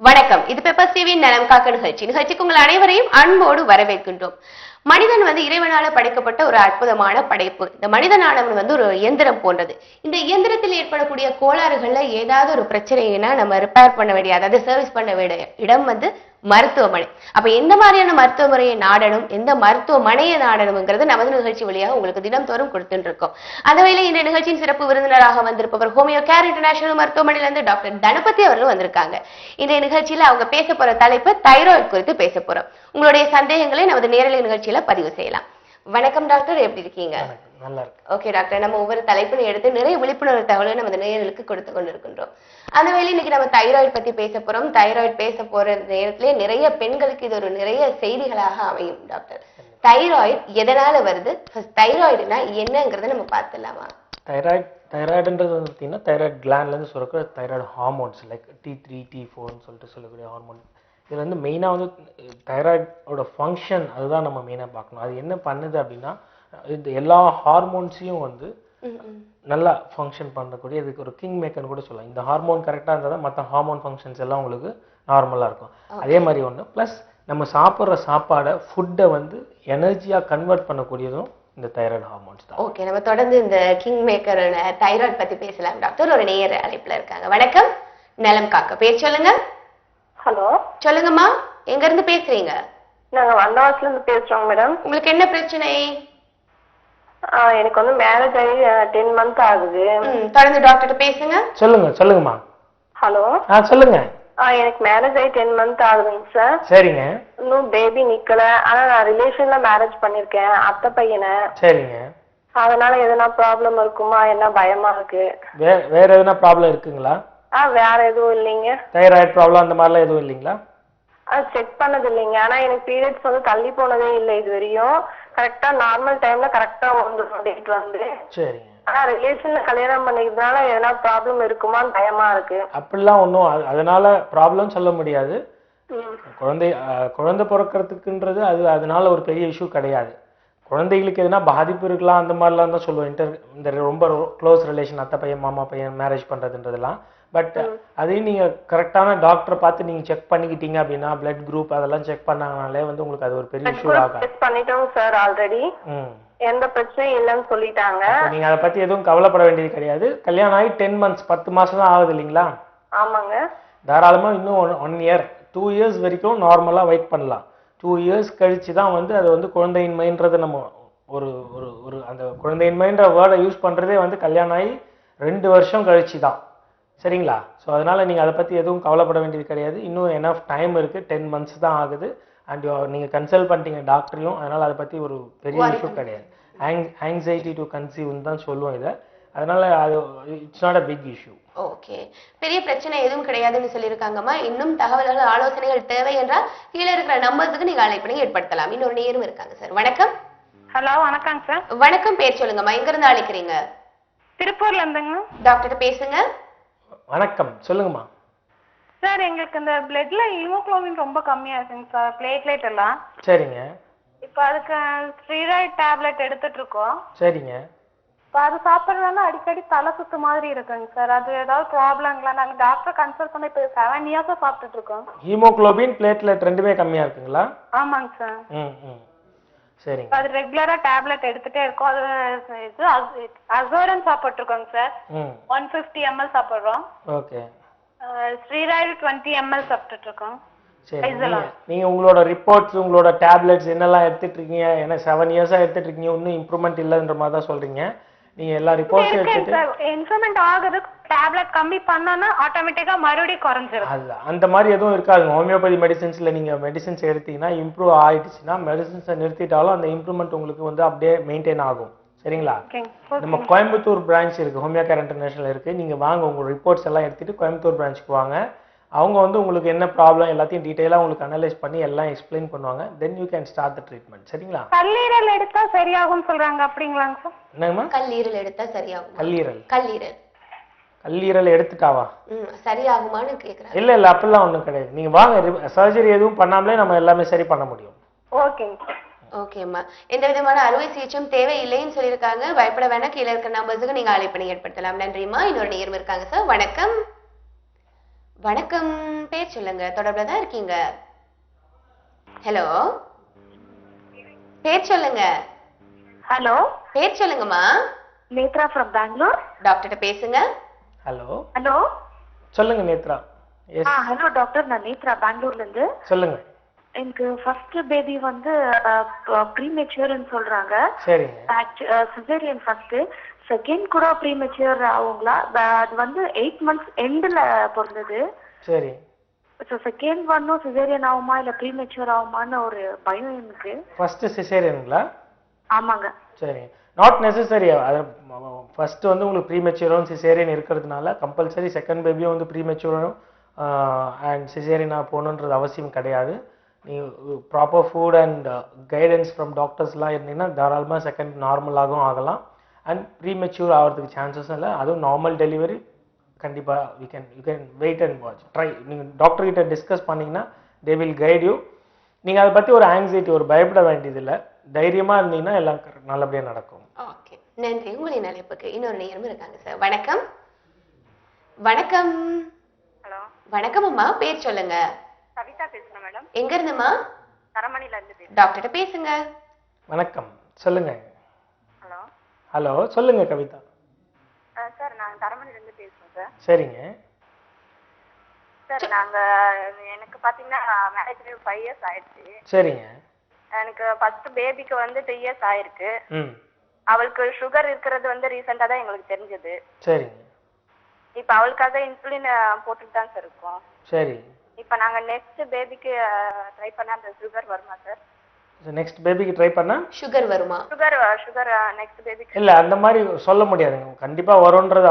வணக்கம். இது பெப்பர்ஸ் டிவியின் நலம் காக்க நிகழ்ச்சிக்கு உங்கள் அனைவரையும் அன்போடு வரவேற்கின்றோம். மனிதன் இறைவனால படைக்கப்பட்ட ஒரு அற்புதமான படைப்பு. இந்த மனிதனானவன் ஒரு இயந்திரம் போன்றது. இந்த இயந்திரத்தில் ஏற்படக்கூடிய கோளாறுகள்ல ஏதாவது ஒரு பிரச்சனைனா நம்ம ரிப்பேர் பண்ண வேண்டிய, அதாவது சர்வீஸ் பண்ண வேண்டிய இடம் மருத்துவமனை. அப்ப எந்த மாதிரியான மருத்துவமனையை நாடணும், எந்த மருத்துவமனையை நாடணும்ங்கிறது நமது நிகழ்ச்சி வழியாக உங்களுக்கு தினம்தோறும் கொடுத்துட்டு இருக்கோம். அந்த வகையில் இந்த நிகழ்ச்சியின் சிறப்பு விருந்தினராக வந்திருப்பவர் ஹோமியோ கேர் இன்டர்நேஷனல் மருத்துவமனையிலிருந்து டாக்டர் தனபதி அவர்கள் வந்திருக்காங்க. இந்த நிகழ்ச்சியில அவங்க பேச போற தலைப்பு தைராய்டு குறித்து பேச போறோம். உங்களுடைய சந்தேகங்களை நமது நேரலை நிகழ்ச்சியில பதிவு செய்யலாம். வணக்கம் டாக்டர், எப்படி இருக்கீங்க? ஓகே டாக்டர், நம்ம ஒவ்வொரு தலைப்பினை எடுத்து நிறைய விழிப்புணர்வு தகவலை நம்ம நேயர்களுக்கு கொடுத்து கொண்டிருக்கின்றோம். அந்த வேளையில் இன்னைக்கு நம்ம தைராய்டு பத்தி பேச போறோம். தைராய்டு பேச போற நேரத்திலே நிறைய பெண்களுக்கு இது ஒரு நிறைய செய்திகளாக அமையும். டாக்டர், தைராய்டு எதனால வருது, தைராய்டுனா என்னங்கிறத நம்ம பார்த்துலாமா? தைராய்டுன்றது பார்த்தீங்கன்னா தைராய்டு கிளாண்ட்லேருந்து சுரக்கிற தைராய்டு ஹார்மோன்ஸ் லைக் T3 T4ன்னு சொல்லிட்டு சொல்லக்கூடிய ஹார்மோன். இது மெயினாக தைராய்டோட ஃபங்க்ஷன், அதுதான் நம்ம மெயினாக பார்க்கணும். அது என்ன பண்ணுது அப்படின்னா, இந்த எல்லா ஹார்மோன்ஸையும் நல்லா ஃபங்க்ஷன் பண்ணக்கூடிய, இதுக்கு ஒரு கிங் மேக்கர்னு கூட சொல்லலாம். இந்த ஹார்மோன் கரெக்டாக இருந்தால் தான் மற்ற ஹார்மோன் ஃபங்க்ஷன்ஸ் எல்லாம் உங்களுக்கு நார்மலாக இருக்கும். அதே மாதிரி ஒன்று ப்ளஸ் நம்ம சாப்பிட்ற சாப்பாடை ஃபுட்டை எனர்ஜியாக கன்வெர்ட் பண்ணக்கூடியதும் இந்த தைராய்டு ஹார்மோன்ஸ் தான். ஓகே, நம்ம தொடர்ந்து இந்த கிங் மேக்கர் தைராய்டு பத்தி பேசலாம். டாக்டர், ஒரு நேயர் அழைப்புல இருக்காங்க. வணக்கம், நலம் காக்க. பேர் சொல்லுங்க. ஹலோ, சொல்லுங்கம்மா, எங்க இருந்து பேசுறீங்க? நாங்க வந்தவாசல இருந்து பேசுறோம் மேடம். உங்களுக்கு என்ன பிரச்சனை? எனக்கு மேரேஜ் ஆகி 10 months ஆகுது. தொடர்ந்து டாக்டர் பேசுங்க. சொல்லுங்கம்மா. ஹலோ, சொல்லுங்க. எனக்கு மேரேஜ் ஆகி 10 months ஆகுதுங்க சார். சரிங்க. இன்னும் பேபி நிக்கல. ஆனா நான் ரிலேஷன்ல மேரேஜ் பண்ணிருக்கேன், அத்தை பையனை. சரிங்க. அதனால எதனா ப்ராப்ளம் இருக்குமா என்ன பயமா இருக்கு. வேற எதனா ப்ராப்ளம் இருக்குங்களா? வேற எதுவும் இல்லைங்க. தைராய்டு ப்ராப்ளம் அந்த மாதிரிலாம் எதுவும் இல்லைங்களா? செக் பண்ணது இல்லைங்க. ஆனா எனக்கு பீரியட்ஸ் தள்ளி போனதே இல்லை இது வரையும். கரெக்டா நார்மல் டைம்ல கரெக்டா டேட் சரிங்க. ஆனா ரிலேஷன்ல கல்யாணம் பண்ணிக்கிறதுனால எதனா ப்ராப்ளம் இருக்குமான்னு பயமா இருக்கு. அப்படிலாம் ஒன்றும் அதனால ப்ராப்ளம் சொல்ல முடியாது. குழந்தை பிறக்கிறதுக்குன்றது அதனால ஒரு பெரிய இஷ்யூ கிடையாது. குழந்தைகளுக்கு எதுனா பாதிப்பு இருக்கலாம், அந்த மாதிரிலாம் தான் சொல்லுவோம். இந்த ரொம்ப க்ளோஸ் ரிலேஷன், அத்தை பையன் மாமா பையன் மேரேஜ் பண்ணுறதுன்றதுலாம். பட் அதையும் நீங்கள் கரெக்டான டாக்டரை பார்த்து நீங்கள் செக் பண்ணிக்கிட்டீங்க அப்படின்னா, பிளட் குரூப் அதெல்லாம் செக் பண்ணாங்கனாலே உங்களுக்கு அது ஒரு பெரிய இஷ்யூ ஆகும். செக் பண்ணிட்டோம் சார் ஆல்ரெடி. எந்த பிரச்சனையும் இல்லைன்னு சொல்லிட்டாங்க. நீங்கள் அதை பற்றி எதுவும் கவலைப்பட வேண்டியது கிடையாது. கல்யாணம் ஆகி 10 months 10 மாதம் தான் ஆகுது இல்லைங்களா? ஆமாங்க. தாராளமாக இன்னும் 1 year 2 years வரைக்கும் நார்மலாக வெயிட் பண்ணலாம். 2 years கழிச்சு தான் அது குழந்தையின்மைன்றது நம்ம ஒரு ஒரு ஒரு அந்த குழந்தையின்மைன்ற வேர்டை யூஸ் பண்ணுறதே கல்யாணம் ஆகி 2 வருஷம் கழிச்சு தான். சரிங்களா? ஸோ அதனால் நீங்கள் அதை பற்றி எதுவும் கவலைப்பட வேண்டியது கிடையாது. இன்னும் எனஃப் டைம் இருக்குது. 10 months தான் ஆகுது. அண்ட் நீங்கள் கன்சல்ட் பண்ணிட்டீங்க டாக்டரையும். அதனால் அதை பற்றி ஒரு பெரிய இஷ்யூ கிடையாது. ஆங்ஸைட்டி டு கன்சீவ்னு தான் சொல்லுவோம் இதை. அதனால் அது it's not a big issue. Okay, பெரிய பிரச்சனை எதுவும் கிடையாதுன்னு சொல்லியிருக்காங்கம்மா. இன்னும் தகவல்கள் ஆலோசனைகள் தேவை என்றால் கீழே இருக்கிற நம்பருக்கு நீங்கள் அழைப்பினை ஏற்படுத்தலாம். இன்னொரு நேரும் இருக்காங்க சார். வணக்கம். ஹலோ, வணக்கம் சார். வணக்கம், பேர் சொல்லுங்கம்மா, எங்க இருந்து அழைக்கிறீங்க? திருப்பூர்ல இருந்துங்க. டாக்டர் பேசுங்க. வணக்கம், சொல்லுங்கம்மா. சார், எங்களுக்கு இந்த பிளட்ல ஹீமோகுளோபின் ரொம்ப கம்மியா இருக்குங்க சார், பிளேட்லெட் எல்லாம். சரிங்க. இப்போ அதுக்கு ஸ்டீராய்டு டேப்லெட் எடுத்துட்டு இருக்கோம். சரிங்க. இப்போ அது சாப்பிட்றதுனால அடிக்கடி தலை சுத்து மாதிரி இருக்குங்க சார். அது ஏதாவது ப்ராப்ளங்களா? நாங்கள் டாக்டர் கன்சல்ட் பண்ணி இப்போ 7 years சாப்பிட்டுட்டு இருக்கோம். ஹீமோகுளோபின் பிளேட்லெட் ரெண்டுமே கம்மியா இருக்குங்களா? ஆமாங்க சார். சரிங்க. அது ரெகுலரா டேப்லெட் எடுத்துட்டே இருக்கோம். அது அசோரன் சாப்பிட்டு இருக்கோங்க சார். 150 ml சாப்பிடுறோம். ஓகே. ஸ்டீராய்டு 20 ml சாப்பிட்டுட்டு இருக்கோம். சரி, நீங்க உங்களோட ரிப்போர்ட்ஸ், உங்களோட டேப்லெட்ஸ் என்னெல்லாம் எடுத்துட்டு இருக்கீங்க? ஏன்னா 7 years எடுத்துட்டு இருக்கீங்க, இன்னும் இம்ப்ரூவ்மெண்ட் இல்லைன்ற மாதிரி தான் சொல்றீங்க. நீங்க எல்லா ரிப்போர்ட்ஸும் எடுத்துட்டு இம்ப்ரூவ்மெண்ட் ஆகுது. டேப்லெட் கம்மி பண்ணனா ஆட்டோமேட்டிக்கா மறுபடியும் குறைஞ்சிரும். அந்த மாதிரி எதுவும் இருக்காது. ஹோமியோபதி மெடிசின்ஸ்ல நீங்க மெடிசின்ஸ் எடுத்தீங்கன்னா இம்ப்ரூவ் ஆயிடுச்சுன்னா மெடிசின்ஸை நிறுத்திட்டாலும் அந்த இம்ப்ரூவ்மெண்ட் உங்களுக்கு அப்படியே மெயின்டைன் ஆகும். சரிங்களா? நம்ம கோயம்புத்தூர் பிரான்ச் இருக்கு, ஹோமியோ கேர் இன்டர்நேஷனல் இருக்கு. நீங்க வாங்க, உங்க ரிப்போர்ட்ஸ் எல்லாம் எடுத்துட்டு கோயம்புத்தூர் பிரான்ச்சுக்கு வாங்க. அவங்க உங்களுக்கு என்ன ப்ராப்ளம் எல்லாத்தையும் டீடைலா உங்களுக்கு அனலைஸ் பண்ணி எல்லாம் எக்ஸ்பிளைன் பண்ணுவாங்க. Then you can start the treatment. சரிங்களா? கல்லீரல் எடுத்தா சரியாகும் சொல்றாங்க, அப்படிங்களாங்க சார்? என்னங்கம்மா? கல்லீரல் எடுத்தா சரியாகும். கல்லீரல் எடுத்துட்டாவா சரியாகுமான்னு கேக்குறாங்க. இல்ல அப்படிலாம் ஒண்ணும் கிடையாது. நீங்க வாங்க, சர்ஜரி எதுவும் பண்ணாமலே நம்ம எல்லாமே சரி பண்ண முடியும். ஓகேங்க. ஓகேம்மா, எந்த விதமான அறுவை சிகிச்சையும் தேவையில்லைன்னு சொல்லியிருக்காங்க. பயப்பட வேணாம். கீழே இருக்கிற நம்பர்ஸுக்கு நீங்க அழைப்பினை ஏற்படுத்தலாம். நன்றிம்மா. இன்னொரு நேரம் இருக்காங்க சார். வணக்கம். வணக்கம், பேர் சொல்லுங்க, தொடர்புல தான் இருக்கீங்க. ஹலோ, பேர் சொல்லுங்க. ஹலோ, பேர் சொல்லுங்கம்மா. நேத்ரா ஃப்ரம் பெங்களூர். டாக்டர்கிட்ட பேசுங்க. ஹலோ ஹலோ, சொல்லுங்க நேத்ரா. எஸ் ஹலோ டாக்டர், நான் நேத்ரா பெங்களூர்ல இருந்து. சொல்லுங்க. எனக்கு ஃபர்ஸ்ட் பேபி வந்து ப்ரீமெச்சூர்னு சொல்றாங்க. சரிங்க. Caesarean first. செகண்ட் கூட ப்ரீமெச்சூர் ஆகுங்களா? அது வந்து 8 months எண்டில் பிறந்தது. சரி. ஸோ செகண்ட் ஒன்னும் சிசேரியன் ஆகுமா இல்லை ப்ரீமெச்சூர் ஆகுமான்னு ஒரு பயம் எனக்கு. ஃபர்ஸ்ட் சிசேரியனுங்களா? ஆமாங்க. சரி, நாட் நெசசரி. அது ஃபர்ஸ்ட் வந்து உங்களுக்கு ப்ரீமெச்சூரும் சிசேரியன் இருக்கிறதுனால கம்பல்சரி செகண்ட் பேபியும் வந்து ப்ரீமெச்சூரும் அண்ட் சிசேரியனாக போகணுன்றது அவசியம் கிடையாது. நீ proper food and guidance from டாக்டர்ஸ்லாம் இருந்தீங்கன்னா தாராளமாக செகண்ட் நார்மலாகவும் ஆகலாம். அண்ட் ப்ரீமெச்சூர் ஆகிறதுக்கு சான்சஸும் இல்லை. அதுவும் நார்மல் டெலிவரி கண்டிப்பாக you can wait and watch. Try. நீங்கள் டாக்டர்கிட்ட டிஸ்கஸ் பண்ணிங்கன்னா தே வில் கைட் யூ. நீங்கள் அதை பற்றி ஒரு ஆங்ஸைட்டி, ஒரு பயப்பட வேண்டியதில்லை. தைரியமாக இருந்தீங்கன்னா எல்லாம் நல்லபடியாக நடக்கும். ஓகே, நன்றி. உங்களின் அழைப்புக்கு இன்னொரு நேயரும் இருக்காங்க சார். வணக்கம். வணக்கம். ஹலோ. வணக்கம் அம்மா, பேர் சொல்லுங்க. கவிதா பேசுறேன் மேடம். எங்க இருந்துமா? தரமணில இருந்து பேசுறேன். டாக்டர்கிட்ட பேசுங்க. வணக்கம், சொல்லுங்க. ஹலோ. ஹலோ, சொல்லுங்க கவிதா. சார், நான் தரமணில இருந்து பேசுறேன் சார். சரிங்க. சார், எனக்கு பாத்தீங்கன்னா மேரேஜ் 5 years ஆயிடுச்சு. சரிங்க. எனக்கு ஃபர்ஸ்ட் பேபிக்கு வந்து 3 years ஆயிருக்கு. ம். அவளுக்கு சுகர் இருக்கிறது வந்து ரீசெண்டா தான் எங்களுக்கு தெரிஞ்சது. சரிங்க. இப்போ அவளுக்காக இன்சுலின் போட்டுட்டு தான் சார் இருக்கோம். சரி. இப்போ நாங்க நெக்ஸ்ட் பேபிக்கு ட்ரை பண்ணா அந்த சுகர் வருமா சார்? நெக்ஸ்ட் பேபிக்கு ட்ரை பண்ணா சுகர் வருமா? சுகர் நெக்ஸ்ட் பேபிக்கு இல்லை, அந்த மாதிரி சொல்ல முடியாதுங்க. கண்டிப்பாக வரணுன்றது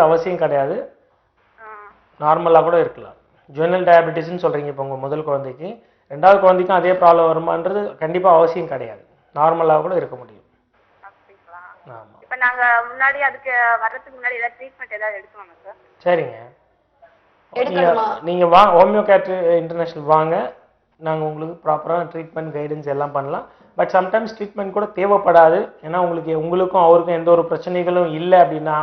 அவசியம் கிடையாது. நார்மலாக கூட இருக்கலாம். ஜுவனல் டயபெட்டிஸ்ன்னு சொல்கிறீங்க இப்போ உங்கள் முதல் குழந்தைக்கு. ரெண்டாவது குழந்தைக்கும் அதே ப்ராப்ளம் வருமானது கண்டிப்பாக அவசியம் கிடையாது. நார்மலாக கூட இருக்க முடியும். அப்படிங்களா? ஆமாம். இப்போ நாங்க முன்னாடி அதுக்கு வர்றதுக்கு முன்னாடி ஏதாவது ட்ரீட்மெண்ட் ஏதாவது எடுக்கணுமா சார்? சரிங்க. எடுக்கணுமா? நீங்கள் வாங்க, ஹோமியோபேத்தி இன்டர்நேஷ்னல் வாங்க. நாங்கள் உங்களுக்கு ப்ராப்பரான ட்ரீட்மெண்ட் கைடன்ஸ் எல்லாம் பண்ணலாம். பட் சம்டைம்ஸ் ட்ரீட்மெண்ட் கூட தேவைப்படாது. ஏன்னா உங்களுக்கும் அவருக்கும் எந்த ஒரு பிரச்சனைகளும் இல்லை அப்படின்னா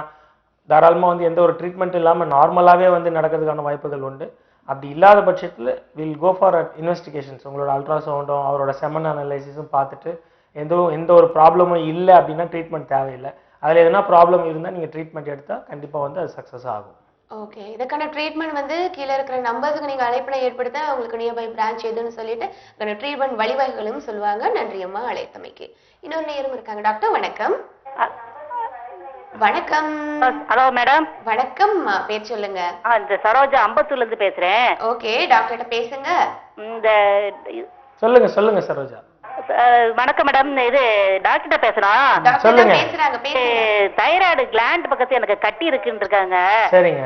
தாராளமாக வந்து எந்த ஒரு ட்ரீட்மெண்ட் இல்லாமல் நார்மலாகவே வந்து நடக்கிறதுக்கான வாய்ப்புகள் உண்டு. அப்படி இல்லாத பட்சத்தில் வில் கோ ஃபார் இன்வெஸ்டிகேஷன்ஸ். உங்களோட அல்ட்ராசவுண்டும் அவரோட செமன் அனலைசிஸும் பார்த்துட்டு எந்த ஒரு ப்ராப்ளமும் இல்லை அப்படின்னா ட்ரீட்மெண்ட் தேவையில்லை. அதில் எதனா ப்ராப்ளம் இருந்தால் நீங்கள் ட்ரீட்மெண்ட் எடுத்தால் கண்டிப்பாக வந்து அது சக்ஸஸ் ஆகும். ஓகே, இதுக்கான ட்ரீட்மெண்ட் வந்து கீழே இருக்கிற நம்பருக்கு நீங்க அழைப்பினை ஏற்படுத்த உங்களுக்கு நியர்பை பிரான்ச் எதுன்னு சொல்லிட்டு அதுக்கான ட்ரீட்மெண்ட் வழிவகைகளும் சொல்லுவாங்க. நன்றி அம்மா அழைத்தமைக்கு. இன்னொரு நேரம் இருக்காங்க. டாக்டர் வணக்கம். வணக்கம். Hello madam. வணக்கம், பேர் சொல்லுங்க. இந்த சரோஜா அம்பத்தூர்ல இருந்து பேசுறேன். ஓகே, டாக்டர்கிட்ட பேசுங்க. இந்த சொல்லுங்க சரோஜா. வணக்கம் மேடம். இது டாக்டர்கிட்ட பேசுறோம். டாக்டர் தான் பேசுறாங்க, பேசுங்க. தைராய்டு கிளாண்ட் பக்கத்து எனக்கு கட்டி இருக்குன்னு இருக்காங்க. சரிங்க.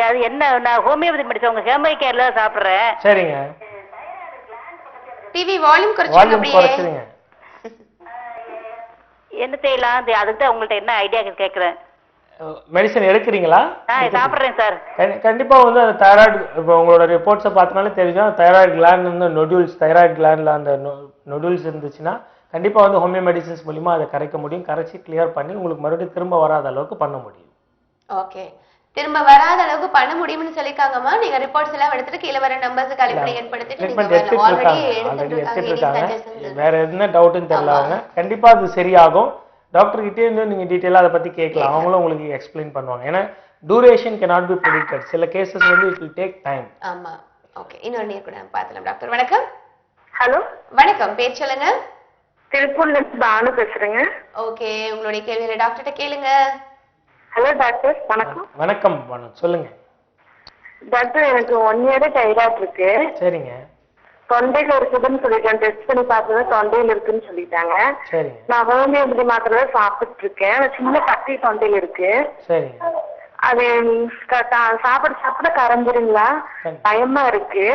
அது என்ன, நான் ஹோமியோபதி மெடிசன் உங்க ஹேமோய் கேர்ல சாப்பிடுறேன். சரிங்க. டிவி வால்யூம் குறைச்சிருங்க. என்ன செய்யலாம்? அதுக்கு தான் உங்கள்ட்ட என்ன ஐடியா கேட்குறேன். மெடிசன் எடுக்கிறீங்களா? சாப்பிட்றேன் சார். கண்டிப்பாக வந்து அந்த தைராய்டு, இப்போ உங்களோட ரிப்போர்ட்ஸை பார்த்தனாலே தெரியும். தைராய்டு கிளாண்ட் வந்து நொடியூல்ஸ், தைராய்டு கிளாண்டில் அந்த நொடியூல்ஸ் இருந்துச்சுன்னா கண்டிப்பாக வந்து ஹோமியோ மெடிசன்ஸ் மூலிமா அதை கரைக்க முடியும். கரைச்சி கிளியர் பண்ணி உங்களுக்கு மறுபடியும் திரும்ப வராத அளவுக்கு பண்ண முடியும். ஓகே, திரும்ப வராத அளவுக்கு பண்ண முடியும்னு சொல்லிருக்காங்கம்மா. நீங்க ரிப்போர்ட்ஸ் எல்லாம் எடுத்துட்டு கீழே வர நம்பர்ஸ்க்கு அழைப்பை ஏற்படுத்திட்டு ட்ரீட்மெண்ட் எடுத்துட்டு இருக்காங்க. வேற என்ன டவுட்னு தெரியல அவங்க. கண்டிப்பா அது சரியாகும். டாக்டர் கிட்டே இருந்து நீங்க டீடைலா அதை பத்தி கேட்கலாம். அவங்களும் உங்களுக்கு எக்ஸ்பிளைன் பண்ணுவாங்க. ஏன்னா டியூரேஷன் cannot be predicted. சில கேசஸ் வந்து it will take time. ஆமா. ஓகே, இன்னொரு நேர் கூட பார்க்கலாம். டாக்டர் வணக்கம். ஹலோ. வணக்கம், பேர் சொல்லுங்க. திருப்பூர்ல இருந்து பானு பேசுறேங்க. ஓகே, உங்களுடைய கேள்வியை டாக்டர்கிட்ட கேளுங்க. ஹலோ டாக்டர், வணக்கம். வணக்கம், சொல்லுங்க டாக்டர். எனக்கு 1 year தைராய்டு இருக்கு. சரிங்க. தொண்டையில இருக்குதுன்னு சொல்லிட்டேன். டெஸ்ட் பண்ணி பார்த்தது தொண்டையில இருக்குன்னு சொல்லிட்டாங்க. சரிங்க. நான் ஹோமியோபதி மாத்திரை சாப்பிட்டு இருக்கேன். சின்ன கட்டி தொண்டையில இருக்கு. சரிங்க. அது சாப்பிட கரைஞ்சிருங்களா? பயமா இருக்கு.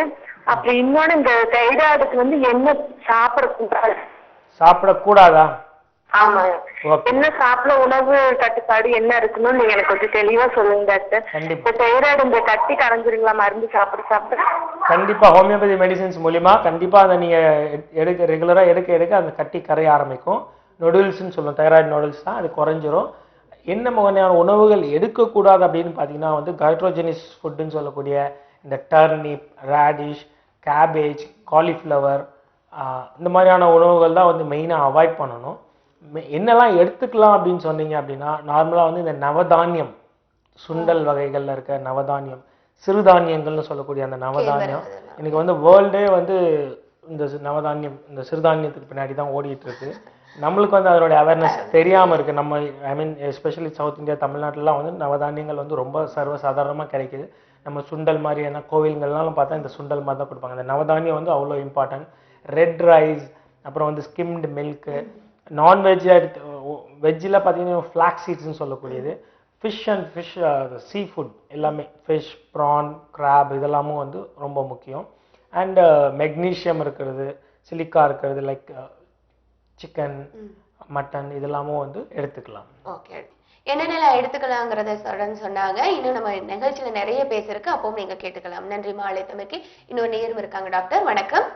அப்படி இன்னொன்னு, இந்த தைராய்டுக்கு வந்து என்ன சாப்பிடக்கூடாதா? ஆமா. என்ன சாப்பிட உணவு கட்டுப்பாடு என்ன இருக்குன்னு நீங்க எனக்கு கொஞ்சம் தெளிவா சொல்லுங்க டாக்டர். கண்டிப்பா. தைராய்டு இந்த கட்டி கரைஞ்சிருங்களா மருந்து சாப்பிட? கண்டிப்பா ஹோமியோபதி மெடிசின்ஸ் மூலியமா கண்டிப்பா அதை நீங்க ரெகுலரா எடுக்க அந்த கட்டி கரைய ஆரம்பிக்கும். நொடியூல்ஸ்ன்னு சொல்லுவோம், தைராய்டு நொடியூல்ஸ் தான். அது குறைஞ்சிரும். என்ன வகையான உணவுகள் எடுக்கக்கூடாது அப்படின்னு பார்த்தீங்கன்னா வந்து கைட்ரோஜெனிஸ் ஃபுட்டுன்னு சொல்லக்கூடிய இந்த டர்னிப், ரேடிஷ், கேபேஜ், காலிஃப்ளவர் இந்த மாதிரியான உணவுகள் தான் வந்து மெயினாக அவாய்ட் பண்ணணும். என்னெல்லாம் எடுத்துக்கலாம் அப்படின்னு சொன்னீங்க அப்படின்னா நார்மலாக வந்து இந்த நவதானியம், சுண்டல் வகைகளில் இருக்க நவதானியம், சிறுதானியங்கள்னு சொல்லக்கூடிய அந்த நவதானியம் இன்னைக்கு வந்து வேர்ல்டே வந்து இந்த நவதானியம், இந்த சிறுதானியத்துக்கு பின்னாடி தான் ஓடிட்டு இருக்கு. நம்மளுக்கு வந்து அதனுடைய அவேர்னஸ் தெரியாமல் இருக்குது. நம்ம ஐ மீன் எஸ்பெஷலி சவுத் இந்தியா, தமிழ்நாட்டிலலாம் வந்து நவதானியங்கள் வந்து ரொம்ப சர்வசாதாரணமாக கிடைக்குது. நம்ம சுண்டல் மாதிரியான கோவில்கள்லாம் பார்த்தா இந்த சுண்டல் மாதிரி தான் கொடுப்பாங்க. இந்த நவதானியம் வந்து அவ்வளோ இம்பார்ட்டன்ட். ரெட் ரைஸ், அப்புறம் வந்து ஸ்கிம்டு மில்க்கு, நான்வெஜ்ஜாக வெஜ்ஜில் பார்த்தீங்கன்னா ஃப்ளாக் சீட்ஸ்ன்னு சொல்லக்கூடியது, fish and fish sea food எல்லாமே, ஃபிஷ், ப்ரான், கிராப் இதெல்லாமும் வந்து ரொம்ப முக்கியம். அண்ட் மெக்னீஷியம் இருக்கிறது, சிலிக்கா இருக்கிறது, லைக் சிக்கன், மட்டன் இதெல்லாமும் வந்து எடுத்துக்கலாம். ஓகே, என்னென்னலாம் எடுத்துக்கலாங்கிறத சொன்னாங்க. இன்னும் நம்ம நிகழ்ச்சியில நிறைய பேசிருக்கு, அப்பவும் நீங்க கேட்டுக்கலாம். நன்றி மாலை தமைக்கு. இன்னொரு நேரம் இருக்காங்க டாக்டர். வணக்கம்.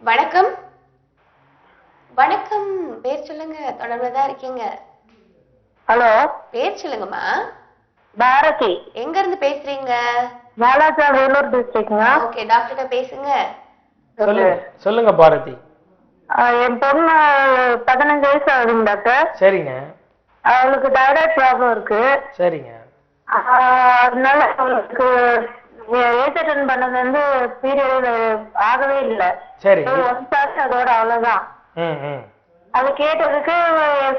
வணக்கம். வணக்கம், பேர் சொல்லுங்க, தொடர்புலதான் இருக்கீங்க. ஹலோ, பேர் சொல்லுங்கம்மா. பாரதி. எங்க இருந்து பேசுறீங்க? வாலாஜா, வேலூர் டிஸ்ட்ரிக்ட்ங்க. ஓகே, டாக்டர்கிட்ட பேசுங்க. சொல்லுங்க பாரதி. என் பொண்ணு 15 வயசு ஆகுதுங்க டாக்டர். சரிங்க. அவளுக்கு தைராய்டு ப்ராப்ளம் இருக்கு. சரிங்க. அதனால அவளுக்கு ஏஜ் அட்டன் பண்ணது வந்து பீரியட் ஆகவே இல்லை. சரி. அதோட அவ்வளவுதான். அது கேட்டதுக்கு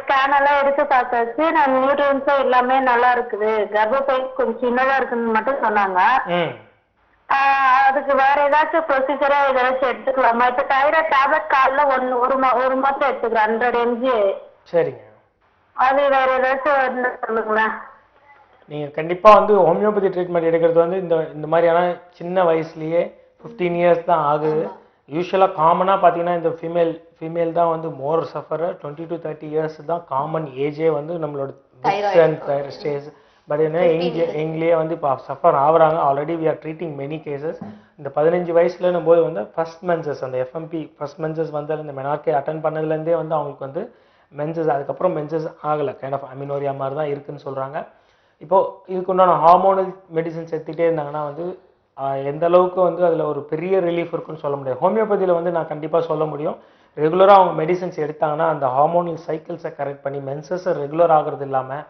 ஸ்கேன் எல்லாம் எடுத்து பார்த்தாச்சு. நான் நியூட்ரியன்ஸும் எல்லாமே நல்லா இருக்குது, கர்ப்பப்பை கொஞ்சம் சின்னதா இருக்குன்னு மட்டும் சொன்னாங்க. அதுக்கு வேற ஏதாச்சும் ப்ரொசீஜரா ஏதாச்சும் எடுத்துக்கலாமா? இப்ப தைராய்டு டேப்லெட் காலைல ஒரு மாத்திரை எடுத்துக்கிறேன், 100 mg. சரிங்க. அது வேற ஏதாச்சும் சொல்லுங்களேன். நீங்க கண்டிப்பா வந்து ஹோமியோபதி ட்ரீட்மெண்ட் எடுக்கிறது வந்து இந்த மாதிரியான சின்ன வயசுலயே 15 இயர்ஸ் தான் ஆகுது. யூஸ்வலா காமனா பாத்தீங்கன்னா இந்த ஃபீமேல் தான் வந்து மோர் சஃபரர். 20 to 30 இயர்ஸ் தான் காமன் ஏஜே வந்து நம்மளோட ஸ்டேஜ். பட் என்ன எங்கேயே வந்து இப்போ சஃபர் ஆகுறாங்க. Already we are treating many cases. இந்த 15 வயசுலன்னும் போது வந்து ஃபர்ஸ்ட் மென்சஸ், அந்த எஃப்எம்பி ஃபர்ஸ்ட் மென்சஸ் வந்து இந்த மெனார்கே அட்டன் பண்ணதுலேருந்தே வந்து அவங்களுக்கு வந்து மென்சஸ், அதுக்கப்புறம் மென்சஸ் ஆகலை, கைண்ட் ஆஃப் அமினோரியா மாதிரி தான் இருக்குன்னு சொல்கிறாங்க. இப்போது இதுக்கு உண்டான ஹார்மோனல் மெடிசன்ஸ் எடுத்துகிட்டே இருந்தாங்கன்னா வந்து எந்த அளவுக்கு வந்து அதில் ஒரு பெரிய ரிலீஃப் இருக்குன்னு சொல்ல முடியாது. ஹோமியோபதியில் வந்து நான் கண்டிப்பாக சொல்ல முடியும், ரெகுலராக அவங்க மெடிசன்ஸ் எடுத்தாங்கன்னா அந்த ஹார்மோனல் சைக்கிள்ஸை கரெக்ட் பண்ணி மென்சஸை ரெகுலர் ஆகிறது இல்லாமல்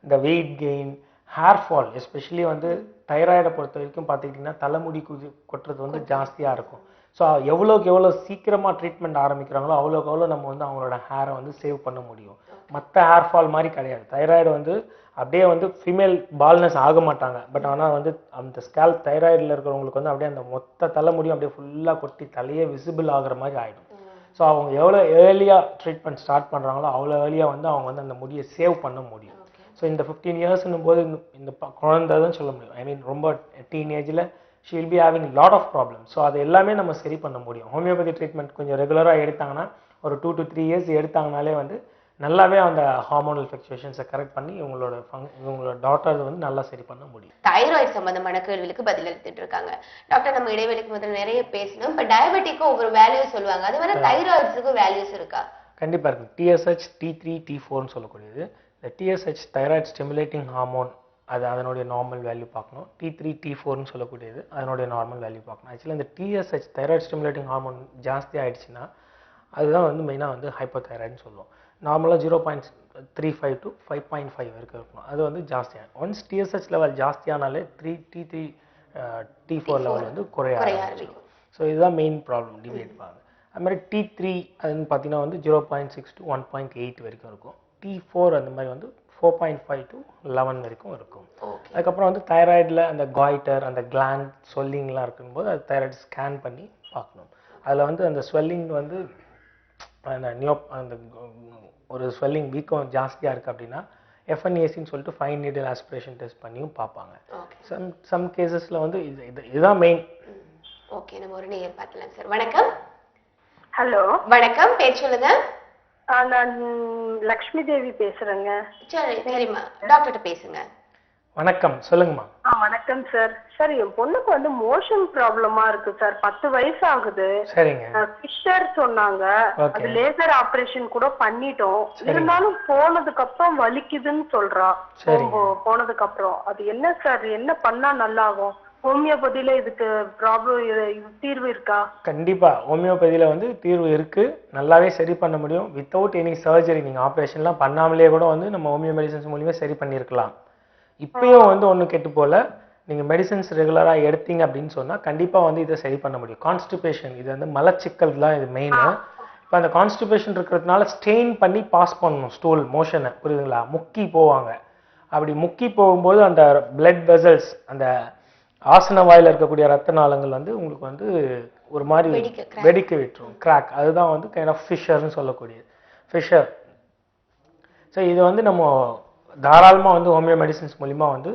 இந்த weight gain, hair fall, especially வந்து தைராய்டை பொறுத்த வரைக்கும் பார்த்துக்கிட்டிங்கன்னா தலைமுடி கொட்டுறது வந்து ஜாஸ்தியாக இருக்கும். ஸோ எவ்வளோக்கு எவ்வளோ சீக்கிரமாக ட்ரீட்மெண்ட் ஆரம்பிக்கிறாங்களோ அவ்வளோக்கு எவ்வளோ நம்ம வந்து அவங்களோட ஹேரை வந்து சேவ் பண்ண முடியும். மற்ற ஹேர் ஃபால் மாதிரி கிடையாது. தைராய்டு வந்து அப்படியே வந்து ஃபீமேல் பால்னஸ் ஆக மாட்டாங்க. பட் ஆனால் வந்து அந்த ஸ்கேல்ப் தைராய்டில் இருக்கிறவங்களுக்கு வந்து அப்படியே அந்த மொத்த தலைமுடியும் அப்படியே ஃபுல்லாக கொட்டி தலையே விசிபிள் ஆகிற மாதிரி ஆகிடும். ஸோ அவங்க எவ்வளோ ஏர்லியாக ட்ரீட்மெண்ட் ஸ்டார்ட் பண்ணுறாங்களோ அவ்வளோ ஏர்லியாக வந்து அவங்க வந்து அந்த முடியை சேவ் பண்ண முடியும். ஸோ இந்த 15 இயர்ஸ்னும் போது இந்த குழந்தை தான் சொல்ல முடியும். ஐ மீன் ரொம்ப டீனேஜில் she will be having lot of problem. So அது எல்லாமே நம்ம சரி பண்ண முடியும். ஹோமியோபதி ட்ரீட்மெண்ட் கொஞ்சம் ரெகுலராக எடுத்தாங்கன்னா, ஒரு 2 to 3 இயர்ஸ் எடுத்தாங்கனாலே வந்து நல்லாவே அந்த ஹார்மோனல் ஃப்ளக்சுவேஷன்ஸை கரெக்ட் பண்ணி இவங்களோட டாட்டர் வந்து நல்லா சரி பண்ண முடியும். தைராய்டு சம்பந்தமான கேள்விகளுக்கு பதில் அளித்துட்டு இருக்காங்க டாக்டர். நம்ம இடைவெளிக்கு முதல்ல நிறைய பேசணும். இப்போ டயபெட்டிக்கும் ஒவ்வொரு வேல்யூஸ் சொல்லுவாங்க, அது வேணா தைராய்டுக்கு வேல்யூஸ் இருக்கா? கண்டிப்பாக இருக்கு. TSH, T3, T4 சொல்லக்கூடியது. இந்த TSH தைராய்டு ஸ்டிமுலேட்டிங் ஹார்மோன், அது அதனுடைய நார்மல் வேல்யூ பார்க்கணும். T3, T4 சொல்லக்கூடியது அதனுடைய நார்மல் வேல்யூ பார்க்கணும். ஆக்சுவலாக இந்த TSH தைராய்டு ஸ்டிமுலேட்டிங் ஹார்மோன் ஜாஸ்தி ஆயிடுச்சுன்னா அதுதான் வந்து மெயினாக வந்து ஹைப்போதைராய்டுன்னு சொல்லுவோம். நார்மலாக 0.35 to 5.5 வரைக்கும் இருக்கணும். அது வந்து ஜாஸ்தியாகும். ஒன்ஸ் TSH லெவல் ஜாஸ்தியானாலே T3, T4 லெவல் வந்து குறைய ஆரம்பிக்கும். ஸோ இதுதான் மெயின் ப்ராப்ளம், டிவைட் பாருங்க. அது மாதிரி T3 அதுன்னு பார்த்தீங்கன்னா வந்து 0.6 to 1.8 வரைக்கும் இருக்கும். T4 அந்த மாதிரி வந்து 4.5 to 11 வரைக்கும் இருக்கும். அதுக்கப்புறம் வந்து தைராய்டில் அந்த காய்டர், அந்த கிளாண்ட் ஸ்வெல்லிங்லாம் இருக்கும்போது அது தைராய்டு ஸ்கேன் பண்ணி பார்க்கணும். அதில் வந்து அந்த ஸ்வெல்லிங் வந்து அந்த ஒரு ஸ்வெல்லிங் வீக்கம் ஜாஸ்தியாக இருக்குது அப்படின்னா FNACன்னு சொல்லிட்டு ஃபைன் நீடில் ஆஸ்பிரேஷன் டெஸ்ட் பண்ணியும் பார்ப்பாங்க. சம் கேசஸில் வந்து இதுதான் மெயின். ஓகே, நம்ம ஒரு நேயர் பார்க்கலாம் சார். வணக்கம். ஹலோ, வணக்கம், பேர் சொல்லுங்க. நான் லக்ஷ்மி தேவி பேசுறேங்க. சரி, சரிம்மா, டாக்டர்கிட்ட பேசுங்க. வணக்கம், சொல்லுங்கம்மா. வணக்கம் சார். சார் என் பொண்ணுக்கு வந்து மோஷன் ப்ராப்ளமா இருக்கு சார். 10 வயசு ஆகுது. சரிங்க. ஃபிஷர் சொன்னாங்க. அது லேசர் ஆபரேஷன் கூட பண்ணிட்டோம். இருந்தாலும் போனதுக்கு அப்புறம் வலிக்குதுன்னு சொல்றா. போனதுக்கு அப்புறம் அது என்ன சார், என்ன பண்ணா நல்லா ஆகும்? ஹோமியோபதியில இதுக்கு ப்ராப்ளம் தீர்வு இருக்கா? கண்டிப்பா ஹோமியோபதியில வந்து தீர்வு இருக்கு. நல்லாவே சரி பண்ண முடியும். வித்தவுட் எனி சர்ஜரி, நீங்க ஆப்ரேஷன்லாம் பண்ணாமலே கூட வந்து நம்ம ஹோமியோ மெடிசன்ஸ் மூலியமா சரி பண்ணியிருக்கலாம். இப்பயும் வந்து ஒன்று கெட்டு போல, நீங்கள் மெடிசன்ஸ் ரெகுலராக எடுத்தீங்க அப்படின்னு சொன்னால் கண்டிப்பாக வந்து இதை சரி பண்ண முடியும். கான்ஸ்டிபேஷன், இது வந்து மலச்சிக்கல் தான் இது மெயின். இப்போ அந்த கான்ஸ்டிபேஷன் இருக்கிறதுனால ஸ்ட்ரெயின் பண்ணி பாஸ் பண்ணணும் ஸ்டூல் மோஷனை, புரியுதுங்களா? முக்கி போவாங்க. அப்படி முக்கி போகும்போது அந்த பிளட் வெசல்ஸ், அந்த ஆசன வாயில் இருக்கக்கூடிய ரத்த நாளங்கள் வந்து உங்களுக்கு வந்து ஒரு மாதிரி வெடிக்க விட்டுரும், கிராக். அதுதான் வந்து கைண்ட் ஆஃப் ஃபிஷர்னு சொல்லக்கூடியது, ஃபிஷர். ஸோ இது வந்து நம்ம தாராளமாக வந்து ஹோமியோ மெடிசன்ஸ் மூலிமா வந்து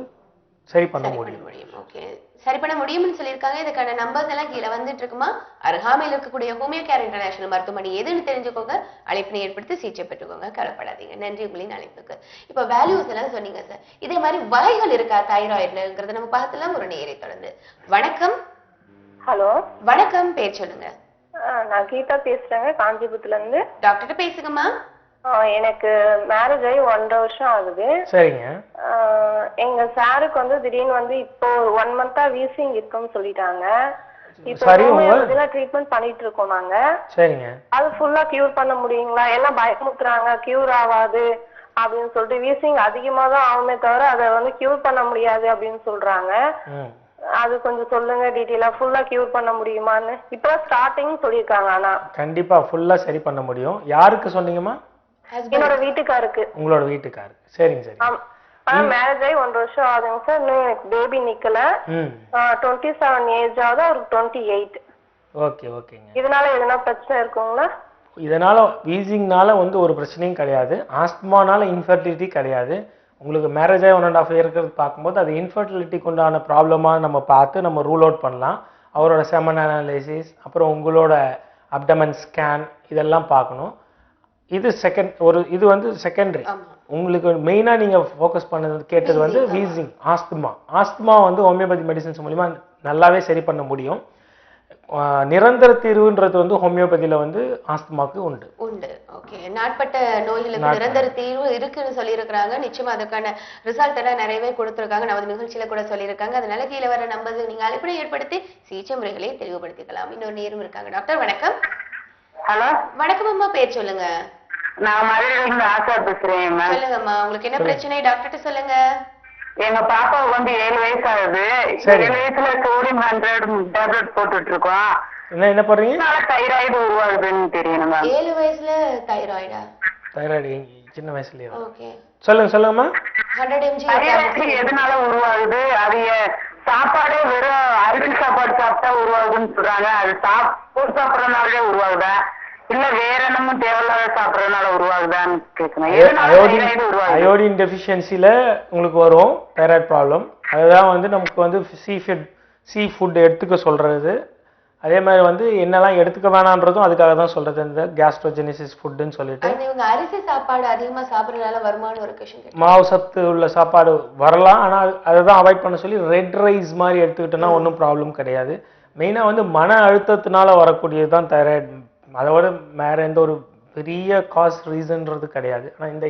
சரி பண்ண முடியும். ஓகே, சரி பண்ண முடியும்னு சொல்லியிருக்காங்க. இதுக்கான நம்பர்ஸ் எல்லாம் கீழே வந்துட்டு இருக்குமா? அருகாமையில் இருக்கக்கூடிய ஹோமியோ கேர் இன்டர்நேஷனல் மருத்துவமனை எதுன்னு தெரிஞ்சுக்கோங்க. அழைப்பினை ஏற்படுத்தி சிகிச்சை பெற்றுக்கோங்க. கவலைப்படாதீங்க. நன்றி உங்களின் அழைப்புக்கு. இப்போ வேல்யூஸ் எல்லாம் சொன்னீங்க சார். இதே மாதிரி வகைகள் இருக்கா தைராய்டுங்கிறத நம்ம பார்த்துலாம் ஒரு நேரை தொடர்ந்து. வணக்கம். ஹலோ, வணக்கம். பேர் சொல்லுங்க. நான் கீதா பேசுறேங்க, காஞ்சிபுரத்துல இருந்து. டாக்டர் பேசுங்கம்மா. எனக்கு மேரேஜ் ஆகி 1.5 வருஷம் ஆகுது. சரிங்க. எங்க சாருக்கு வந்து திடீர்னு வந்து இப்போ 1 மந்தா வீசிங் இருக்குன்னு சொல்லிட்டாங்க. இப்போ ட்ரீட்மெண்ட் பண்ணிட்டு இருக்கோம் நாங்க. சரிங்க. அது ஃபுல்லா கியூர் பண்ண முடியுங்களா? எல்லாம் பயமுறுத்துறாங்க கியூர் ஆகாது அப்படின்னு சொல்லிட்டு. வீசிங் அதிகமா தான் ஆகுமே தவிர அதை வந்து கியூர் பண்ண முடியாது அப்படின்னு சொல்றாங்க. அது கொஞ்சம் சொல்லுங்க டீட்டெயிலா. ஃபுல்லா கியூர் பண்ண முடியுமான்னு இப்போ ஸ்டார்டிங் சொல்லியிருக்காங்க. ஆனா கண்டிப்பா ஃபுல்லா சரி பண்ண முடியும். யாருக்கு சொன்னீங்கம்மா? என்னோட வீட்டுக்காருக்கு. உங்களோட வீட்டுக்காருக்கு. சரிங்க சரி. மேரேஜ் ஆகி 1 வருஷம் ஆகுதுங்க சார். இன்னும் எனக்கு பேபி நிக்கல. 27 ஏஜ் ஆகுது, அவருக்கு 28. ஓகே ஓகேங்க. இதனால எதனா பிரச்சனை இருக்குங்களா? இதனால வீசிங்னால வந்து ஒரு பிரச்சனையும் கிடையாது. ஆஸ்துமானால இன்ஃபர்டிலிட்டி கிடையாது. உங்களுக்கு மேரேஜ் ஆகி 1.5 இயர் இருக்கிறது பார்க்கும்போது அது இன்ஃபர்டிலிட்டிக்கு உண்டான ப்ராப்ளமாக நம்ம பார்த்து நம்ம ரூல் அவுட் பண்ணலாம். அவரோட செமன் அனாலிசிஸ், அப்புறம் உங்களோட அப்டமன் ஸ்கேன், இதெல்லாம் பார்க்கணும். இது இது வந்து செகண்டரி. உங்களுக்கு மெயினாக நீங்கள் ஃபோக்கஸ் பண்ணது கேட்டது வந்து வீசிங், ஆஸ்துமா வந்து ஹோமியோபதி மெடிசன்ஸ் மூலிமா நல்லாவே சரி பண்ண முடியும். நிரந்தர தீர்வுன்றது வந்து ஹோமியோபதியில வந்து ஆஸ்துமாக்கு உண்டு. ஓகே, நாட்பட்ட நோய்களுக்கு நிரந்தர தீர்வு இருக்குன்னு சொல்லியிருக்கிறாங்க. நிச்சயமா அதுக்கான ரிசல்ட் எல்லாம் நிறையவே கொடுத்துருக்காங்க. நமது நிகழ்ச்சியில கூட சொல்லியிருக்காங்க. அதனால கீழே வர நம்பர்ஸ் நீங்க அழைப்பினை ஏற்படுத்தி சிகிச்சை முறைகளை தெளிவுபடுத்திக்கலாம். இன்னொரு நேரம் இருக்காங்க. டாக்டர் வணக்கம். ஹலோ, வணக்கம் அம்மா. பேர் சொல்லுங்க. நான் மதுரையிலிருந்து ஆசா பேசுறேன். சொல்லுங்கம்மா, உங்களுக்கு என்ன பிரச்சனை டாக்டர்கிட்ட சொல்லுங்க. எங்க பாப்பாவுக்கு வந்து 7 வயசு ஆகுது. 7 வயசுல சோடியம் 100 டேப்லெட் போட்டுட்டு இருக்கோம். என்ன பண்றீங்க? தைராய்டு உருவாகுதுன்னு தெரியணும். 7 வயசுல தைராய்டா? தைராய்டு சின்ன வயசுலயே. ஓகே, சொல்லுங்கம்மா. 100 mg எதனால உருவாகுது? அது சாப்பாடே வெறும் அரிசி சாப்பாடு சாப்பிட்டா உருவாகுதுன்னு சொல்றாங்க. அது சாப்பிடறதுனாலே உருவாகுதா இல்ல வேற என்னமும் தேவையில்லாத சாப்பிடறதுனால உருவாகுதான்னு கேட்கணும். அயோடின் டெஃபிஷியன்சில உங்களுக்கு வரும் தைராய்டு ப்ராப்ளம். அதுதான் வந்து நமக்கு வந்து சீ ஃபுட் எடுத்துக்க சொல்றது. அதே மாதிரி வந்து என்னெல்லாம் எடுத்துக்க வேணான்றதும் அதுக்காக தான் சொல்றது, இந்த கேஸ்ட்ரோஜெனிசிஸ் ஃபுட்னு சொல்லிட்டு. இவங்க அரிசி சாப்பாடு அதிகமா சாப்பிடறதுனால வருமான ஒரு கொஸ்டின். மாவு சத்து உள்ள சாப்பாடு வரலாம், ஆனா அதை தான் அவாய்ட் பண்ண சொல்லி ரெட் ரைஸ் மாதிரி எடுத்துக்கிட்டோம்னா ஒன்றும் ப்ராப்ளம் கிடையாது. மெயினா வந்து மன அழுத்தத்தினால வரக்கூடியது தான் தைராய்டு. அதோட வேற எந்த ஒரு பெரிய காஸ் ரீசன்றது கிடையாது. ஆனா இந்த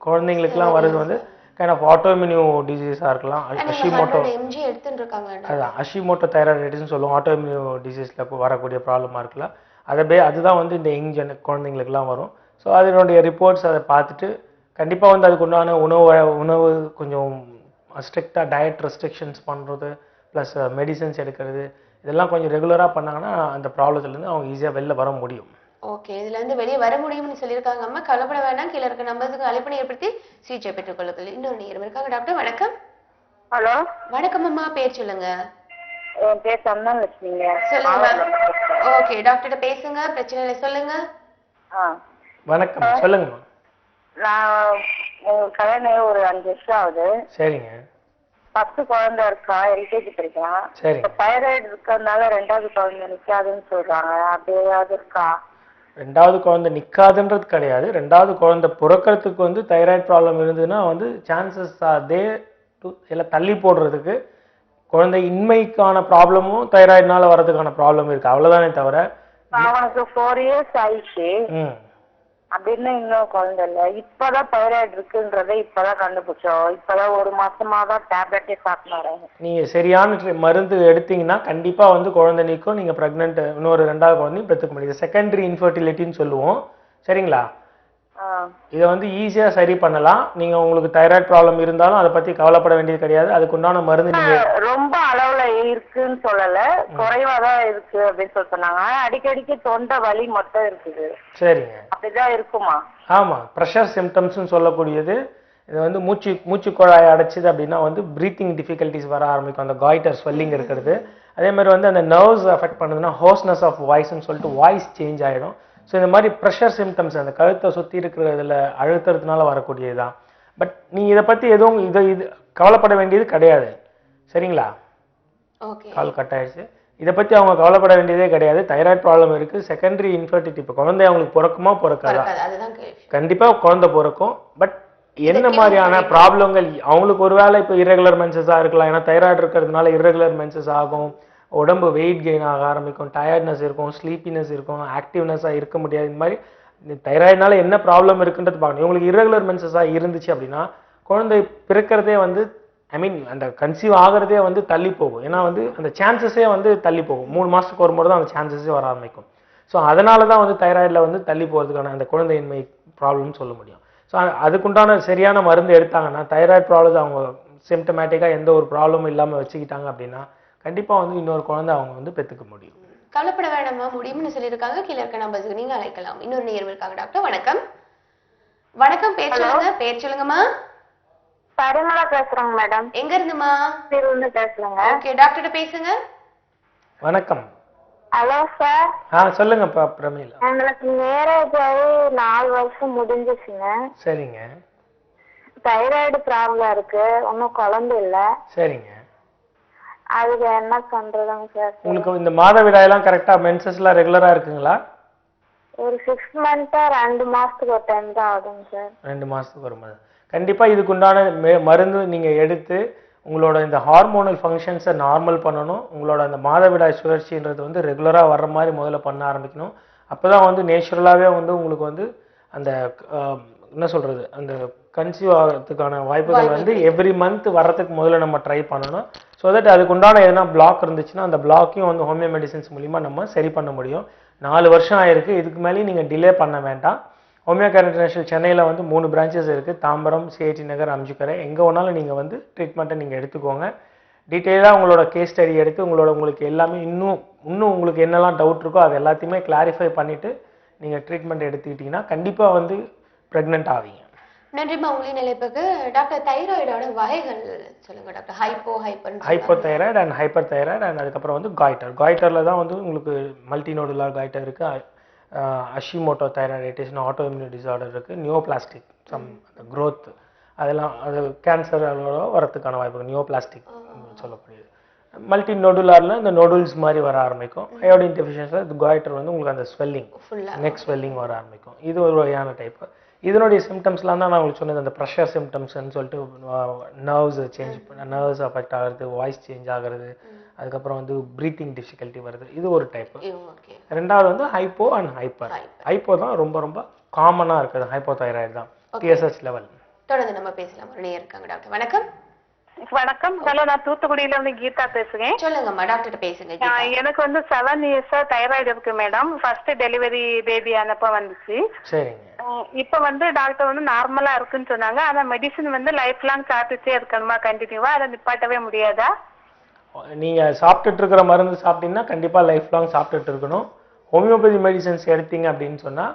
குழந்தைங்களுக்குலாம் வருது வந்து கைண்ட் ஆஃப் ஆட்டோமியூ டிசீஸா இருக்கலாம். அஷிமோட்டோ தைராய்டைட்டிஸ்னு சொல்லுவோம். ஆட்டோமியூ டிசீஸ்ல வரக்கூடிய ப்ராப்ளமா இருக்கலாம். அதுதான் வந்து இந்த யங் குழந்தைங்களுக்குலாம் வரும். ஸோ அதனுடைய ரிப்போர்ட்ஸ் அதை பார்த்துட்டு கண்டிப்பாக வந்து அதுக்கு உண்டான உணவு கொஞ்சம் ஸ்ட்ரிக்டாக டயட் ரெஸ்ட்ரிக்ஷன்ஸ் பண்ணுறது, ப்ளஸ் மெடிசன்ஸ் எடுக்கிறது, இதெல்லாம் கொஞ்சம் ரெகுலராக பண்ணாங்கன்னா அந்த ப்ராப்ளத்துலேருந்து அவங்க ஈஸியாக வெளில வர முடியும். ஓகே, இதுல இருந்து வெளியே வர முடியும்னு சொல்லியிருக்காங்க அம்மா. கவலைப்பட வேண்டாம். கீழே இருக்க நம்பருக்கு அழைப்பினை ஏற்படுத்தி சிகிச்சை பெற்றுக் கொள்ளுங்கள். இன்னொரு நேரம் இருக்காங்க. டாக்டர் வணக்கம். ஹலோ, வணக்கம் அம்மா. பேர் சொல்லுங்க. என் பேர் சந்தனலட்சுமிங்க. சொல்லுங்க. ஓகே, டாக்டர்கிட்ட பேசுங்க. பிரச்சனை சொல்லுங்க. வணக்கம், சொல்லுங்கம்மா. நான் கல்யாணம் ஒரு 5 வருஷம் ஆகுது. சரிங்க. 10 குழந்தை இருக்கா, எல்கேஜி படிக்கலாம். தைராய்டு இருக்கிறதுனால 2வது குழந்தை நிக்காதுன்னு சொல்றாங்க. அப்படி ஏதாவது இருக்கா? 2வது குழந்தை நிக்காதுன்றது கிடையாது. 2வது குழந்தை பிறக்கிறதுக்கு வந்து தைராய்டு ப்ராப்ளம் இருந்ததுன்னா வந்து சான்சஸ் ஆர் எல்லாம் தள்ளி போடுறதுக்கு குழந்தை இன்மைக்கான ப்ராப்ளமும் தைராய்டுனால வரதுக்கான ப்ராப்ளம் இருக்கு, அவ்வளவுதானே தவிர. அவனுக்கு 4 years ஆயிடுச்சு அப்படின்னு இன்னும் குழந்தை இல்ல. இப்பதான் தைராய்டு இருக்குன்றதை இப்பதான் கண்டுபிடிச்சோம். இப்பதான் 1 மாசமா தான் டேப்லெட்டே சாப்பிடுறேன். நீங்க சரியான மருந்து எடுத்தீங்கன்னா கண்டிப்பா வந்து குழந்தை நீக்கும், நீங்க பிரெக்னென்ட் இன்னொரு 2வது குழந்தையும் பெற்றுக்க முடியும். செகண்டரி இன்ஃபர்டிலிட்டின்னு சொல்லுவோம், சரிங்களா? இதை வந்து ஈஸியா சரி பண்ணலாம். நீங்க உங்களுக்கு தைராய்டு ப்ராப்ளம் இருந்தாலும் அதை பத்தி கவலைப்பட வேண்டியது கிடையாது. அதுக்குண்டான மருந்து நீங்க ரொம்ப அளவுல இருக்குன்னு சொல்லல, குறைவாதான் இருக்கு அப்படின்னு சொல்லி சொன்னாங்க. அடிக்கடிக்கு தொண்டை வலி மட்டும் இருக்குது. சரிங்க, அப்படிதான் இருக்குமா? ஆமா, ப்ரெஷர் சிம்டம்ஸ்னு சொல்லக்கூடியது. இது வந்து மூச்சு குழாய் அடைச்சிது அப்படின்னா வந்து பிரீத்திங் டிஃபிகல்ட்டிஸ் வர ஆரம்பிக்கும், அந்த காய்டர் ஸ்வெல்லிங் இருக்கிறது. அதே மாதிரி வந்து அந்த நர்வ்ஸ் அஃபெக்ட் பண்ணுதுன்னா ஹோஸ்னஸ் ஆஃப் வாய்ஸ்ன்னு சொல்லிட்டு வாய்ஸ் சேஞ்ச் ஆகிடும். ஸோ இந்த மாதிரி ப்ரெஷர் சிம்டம்ஸ் அந்த கழுத்தை சுற்றி இருக்கிறதுல அழுத்துறதுனால வரக்கூடியது தான். பட் நீங்கள் இதை பற்றி எதுவும் இது கவலைப்பட வேண்டியது கிடையாது, சரிங்களா? கால் கட் ஆயிடுச்சு. இதை பற்றி அவங்க கவலைப்பட வேண்டியதே கிடையாது. தைராய்டு ப்ராப்ளம் இருக்குது, செகண்டரி இன்ஃபர்டிலிட்டி. இப்போ குழந்தை அவங்களுக்கு பிறக்குமா பிறக்காதா? கண்டிப்பாக குழந்தை பிறக்கும். பட் என்ன மாதிரியான ப்ராப்ளங்கள் அவங்களுக்கு ஒருவேளை இப்போ இரகுலர் மென்சஸாக இருக்கலாம். ஏன்னா தைராய்டு இருக்கிறதுனால இரகுலர் மென்சஸ் ஆகும், உடம்பு வெயிட் கெயின் ஆக ஆரம்பிக்கும், டயர்ட்னஸ் இருக்கும், ஸ்லீப்பினஸ் இருக்கும், ஆக்டிவ்னஸாக இருக்க முடியாது. இந்த மாதிரி தைராய்டுனால என்ன ப்ராப்ளம் இருக்குன்றது பார்க்கணும். இவங்களுக்கு இரகுலர் மென்சஸாக இருந்துச்சு அப்படின்னா குழந்தை பிறக்கிறதே வந்து அந்த கன்சீவ் ஆகிறதே வந்து தள்ளி போகும். ஏன்னா வந்து அந்த சான்சஸே வந்து தள்ளி போகும். 3 மாதத்துக்கு ஒரு முறை தான் அந்த சான்சஸே வர ஆரம்பிக்கும். ஸோ அதனால தான் வந்து தைராய்டில் வந்து தள்ளி போகிறதுக்கான அந்த குழந்தையின்மை ப்ராப்ளம்னு சொல்ல முடியும். ஸோ அதுக்குண்டான சரியான மருந்து எடுத்தாங்கன்னா தைராய்டு ப்ராப்ளம் அவங்க சிம்டமேட்டிக்காக எந்த ஒரு ப்ராப்ளமும் இல்லாமல் வச்சுக்கிட்டாங்க அப்படின்னா கண்டிப்பாக வந்து இன்னொரு குழந்தை அவங்க வந்து பெற்றுக்க முடியும். கவலைப்பட வேண்டாமா, முடியும்னு சொல்லியிருக்காங்க. கீழே இருக்க நம்பருக்கு நீங்க அழைக்கலாம். இன்னொரு நேயர் இருக்காங்க. டாக்டர் வணக்கம். வணக்கம், பேர் சொல்லுங்க. பேர் சொல்லுங்கம்மா. பரிமளா பேசுறேங்க மேடம். எங்க இருந்துமா? திருவிழா பேசுறேங்க. ஓகே, டாக்டர் பேசுங்க. வணக்கம். Hello sir. சொல்லுங்கப்பா பிரமீளா. எங்களுக்கு மேரேஜ் ஆகி 4 வருஷம் முடிஞ்சிச்சுங்க. சரிங்க. தைராய்டு ப்ராப்ளம் இருக்கு, ஒன்றும் குழந்தை இல்லை. சரிங்க. அதுக்கு என்ன பண்றதுங்க சார்? உங்களுக்கு இந்த மாதவிடாயெல்லாம் கரெக்டா மென்சஸ்லாம் ரெகுலரா இருக்குங்களா? ஒரு 6 மந்த்தா 2 மாசத்துக்கு ஒரு டைம் தான் ஆகுதுங்க சார். 2 மாசத்துக்கு ஒரு முறை. கண்டிப்பா இதுக்குண்டான மருந்து நீங்க எடுத்து உங்களோட இந்த ஹார்மோனல் ஃபங்க்ஷன்ஸை நார்மல் பண்ணணும். உங்களோட அந்த மாதவிடாய் சுழற்சின்றது வந்து ரெகுலரா வர்ற மாதிரி முதல்ல பண்ண ஆரம்பிக்கணும். அப்பதான் வந்து நேச்சுரலாவே வந்து உங்களுக்கு வந்து அந்த என்ன சொல்றது அந்த கன்சீவ் ஆகிறதுக்கான வாய்ப்புகள் வந்து எவ்ரி மந்த் வர்றதுக்கு முதல்ல நம்ம ட்ரை பண்ணணும். ஸோ தட் அதுக்குண்டான எதனா பிளாக் இருந்துச்சுன்னா அந்த பிளாக்கையும் வந்து ஹோமியோ மெடிசன்ஸ் மூலிமா நம்ம சரி பண்ண முடியும். 4 வருஷம் ஆயிருக்கு, இதுக்கு மேலேயும் நீங்கள் டிலே பண்ண வேண்டாம். ஹோமியோ கேர் இன்டர்நேஷனல் சென்னையில் வந்து 3 பிரான்ச்சஸ் இருக்குது, தாம்பரம், சிஐடி நகர், அம்ஜிக்கரை. எங்கே வேணாலும் நீங்கள் வந்து ட்ரீட்மெண்ட்டை நீங்கள் எடுத்துக்கோங்க. டீட்டெயிலாக உங்களோட கேஸ் ஸ்டடி எடுத்து உங்களுக்கு எல்லாமே இன்னும் உங்களுக்கு என்னெல்லாம் டவுட் இருக்கோ அது எல்லாத்தையுமே கிளாரிஃபை பண்ணிவிட்டு நீங்கள் ட்ரீட்மெண்ட் எடுத்துக்கிட்டிங்கன்னா கண்டிப்பாக வந்து ப்ரெக்னென்ட் ஆவீங்க. நன்றிமா, உங்களின் நிலைப்புக்கு. டாக்டர் தைராய்டோட வகைகள் சொல்லுங்க doctor. Hypo thyroid and hyper thyroid and அதுக்கப்புறம் வந்து காய்டரில் தான் வந்து உங்களுக்கு மல்டிநோடுலார் காய்டர் இருக்குது, அஷிமோட்டோ தைராய்டைட்டிஸ் ஆட்டோ இம்யூன் டிசார்டர் இருக்குது, நியோபிளாஸ்டிக் க்ரோத் அதெல்லாம் அது கேன்சர் வரத்துக்கான வாய்ப்பு, நியோபிளாஸ்டிக் சொல்லக்கூடியது. மல்டி நோடுலாரில் இந்த நோடுல்ஸ் மாதிரி வர ஆரம்பிக்கும். அயோடின் டெஃபிஷியன்ஸில் இது காய்டர் வந்து உங்களுக்கு அந்த ஸ்வெல்லிங் நெக் ஸ்வெல்லிங் வர ஆரம்பிக்கும். இது ஒரு வகையான டைப்பு. இதனுடைய சிம்டம்ஸ்லாம் தான் நான் உங்களுக்கு சொன்னது, அந்த ப்ரெஷர் சிம்டம்ஸ்ன்னு சொல்லிட்டு நர்வ்ஸ் சேஞ்ச் நர்வ்ஸ் அஃபெக்ட் ஆகிறது, வாய்ஸ் சேஞ்ச் ஆகிறது, அதுக்கப்புறம் வந்து ப்ரீத்திங் டிஃபிகல்ட்டி வருது, இது ஒரு டைப்பு. ரெண்டாவது வந்து ஹைப்போ அண்ட் ஹைப்பர். ஹைப்போ தான் ரொம்ப ரொம்ப காமனாக இருக்குது, ஹைப்போ தைராய்டு தான் டிஎஸ்ஹெச் லெவல். தொடர்ந்து நம்ம பேசலாம். ஒரு நேயர் இருக்காங்க டாக்டர். வணக்கம். வணக்கம். ஹலோ, நான் தூத்துக்குடியில இருந்து கீதா பேசுறேன். சொல்லுங்கம்மா, டாக்டர் பேசுங்க. எனக்கு வந்து 7 இயர்ஸா தைராய்டு இருக்கு மேடம். ஃபர்ஸ்ட் டெலிவரி பேபி ஆனப்ப வந்துச்சு. சரிங்க. இப்ப வந்து டாக்டர் வந்து நார்மலா இருக்குன்னு சொன்னாங்க. ஆனா மெடிசன் வந்து லைஃப் லாங் சாப்பிட்டுட்டே இருக்கணுமா கண்டினியூவா? அதை நிப்பாட்டவே முடியாதா? நீங்க சாப்பிட்டுட்டு இருக்கிற மருந்து சாப்பிட்டீங்கன்னா கண்டிப்பா லைஃப் லாங் சாப்பிட்டுட்டு இருக்கணும். ஹோமியோபதி மெடிசன்ஸ் எடுத்தீங்க அப்படின்னு சொன்னா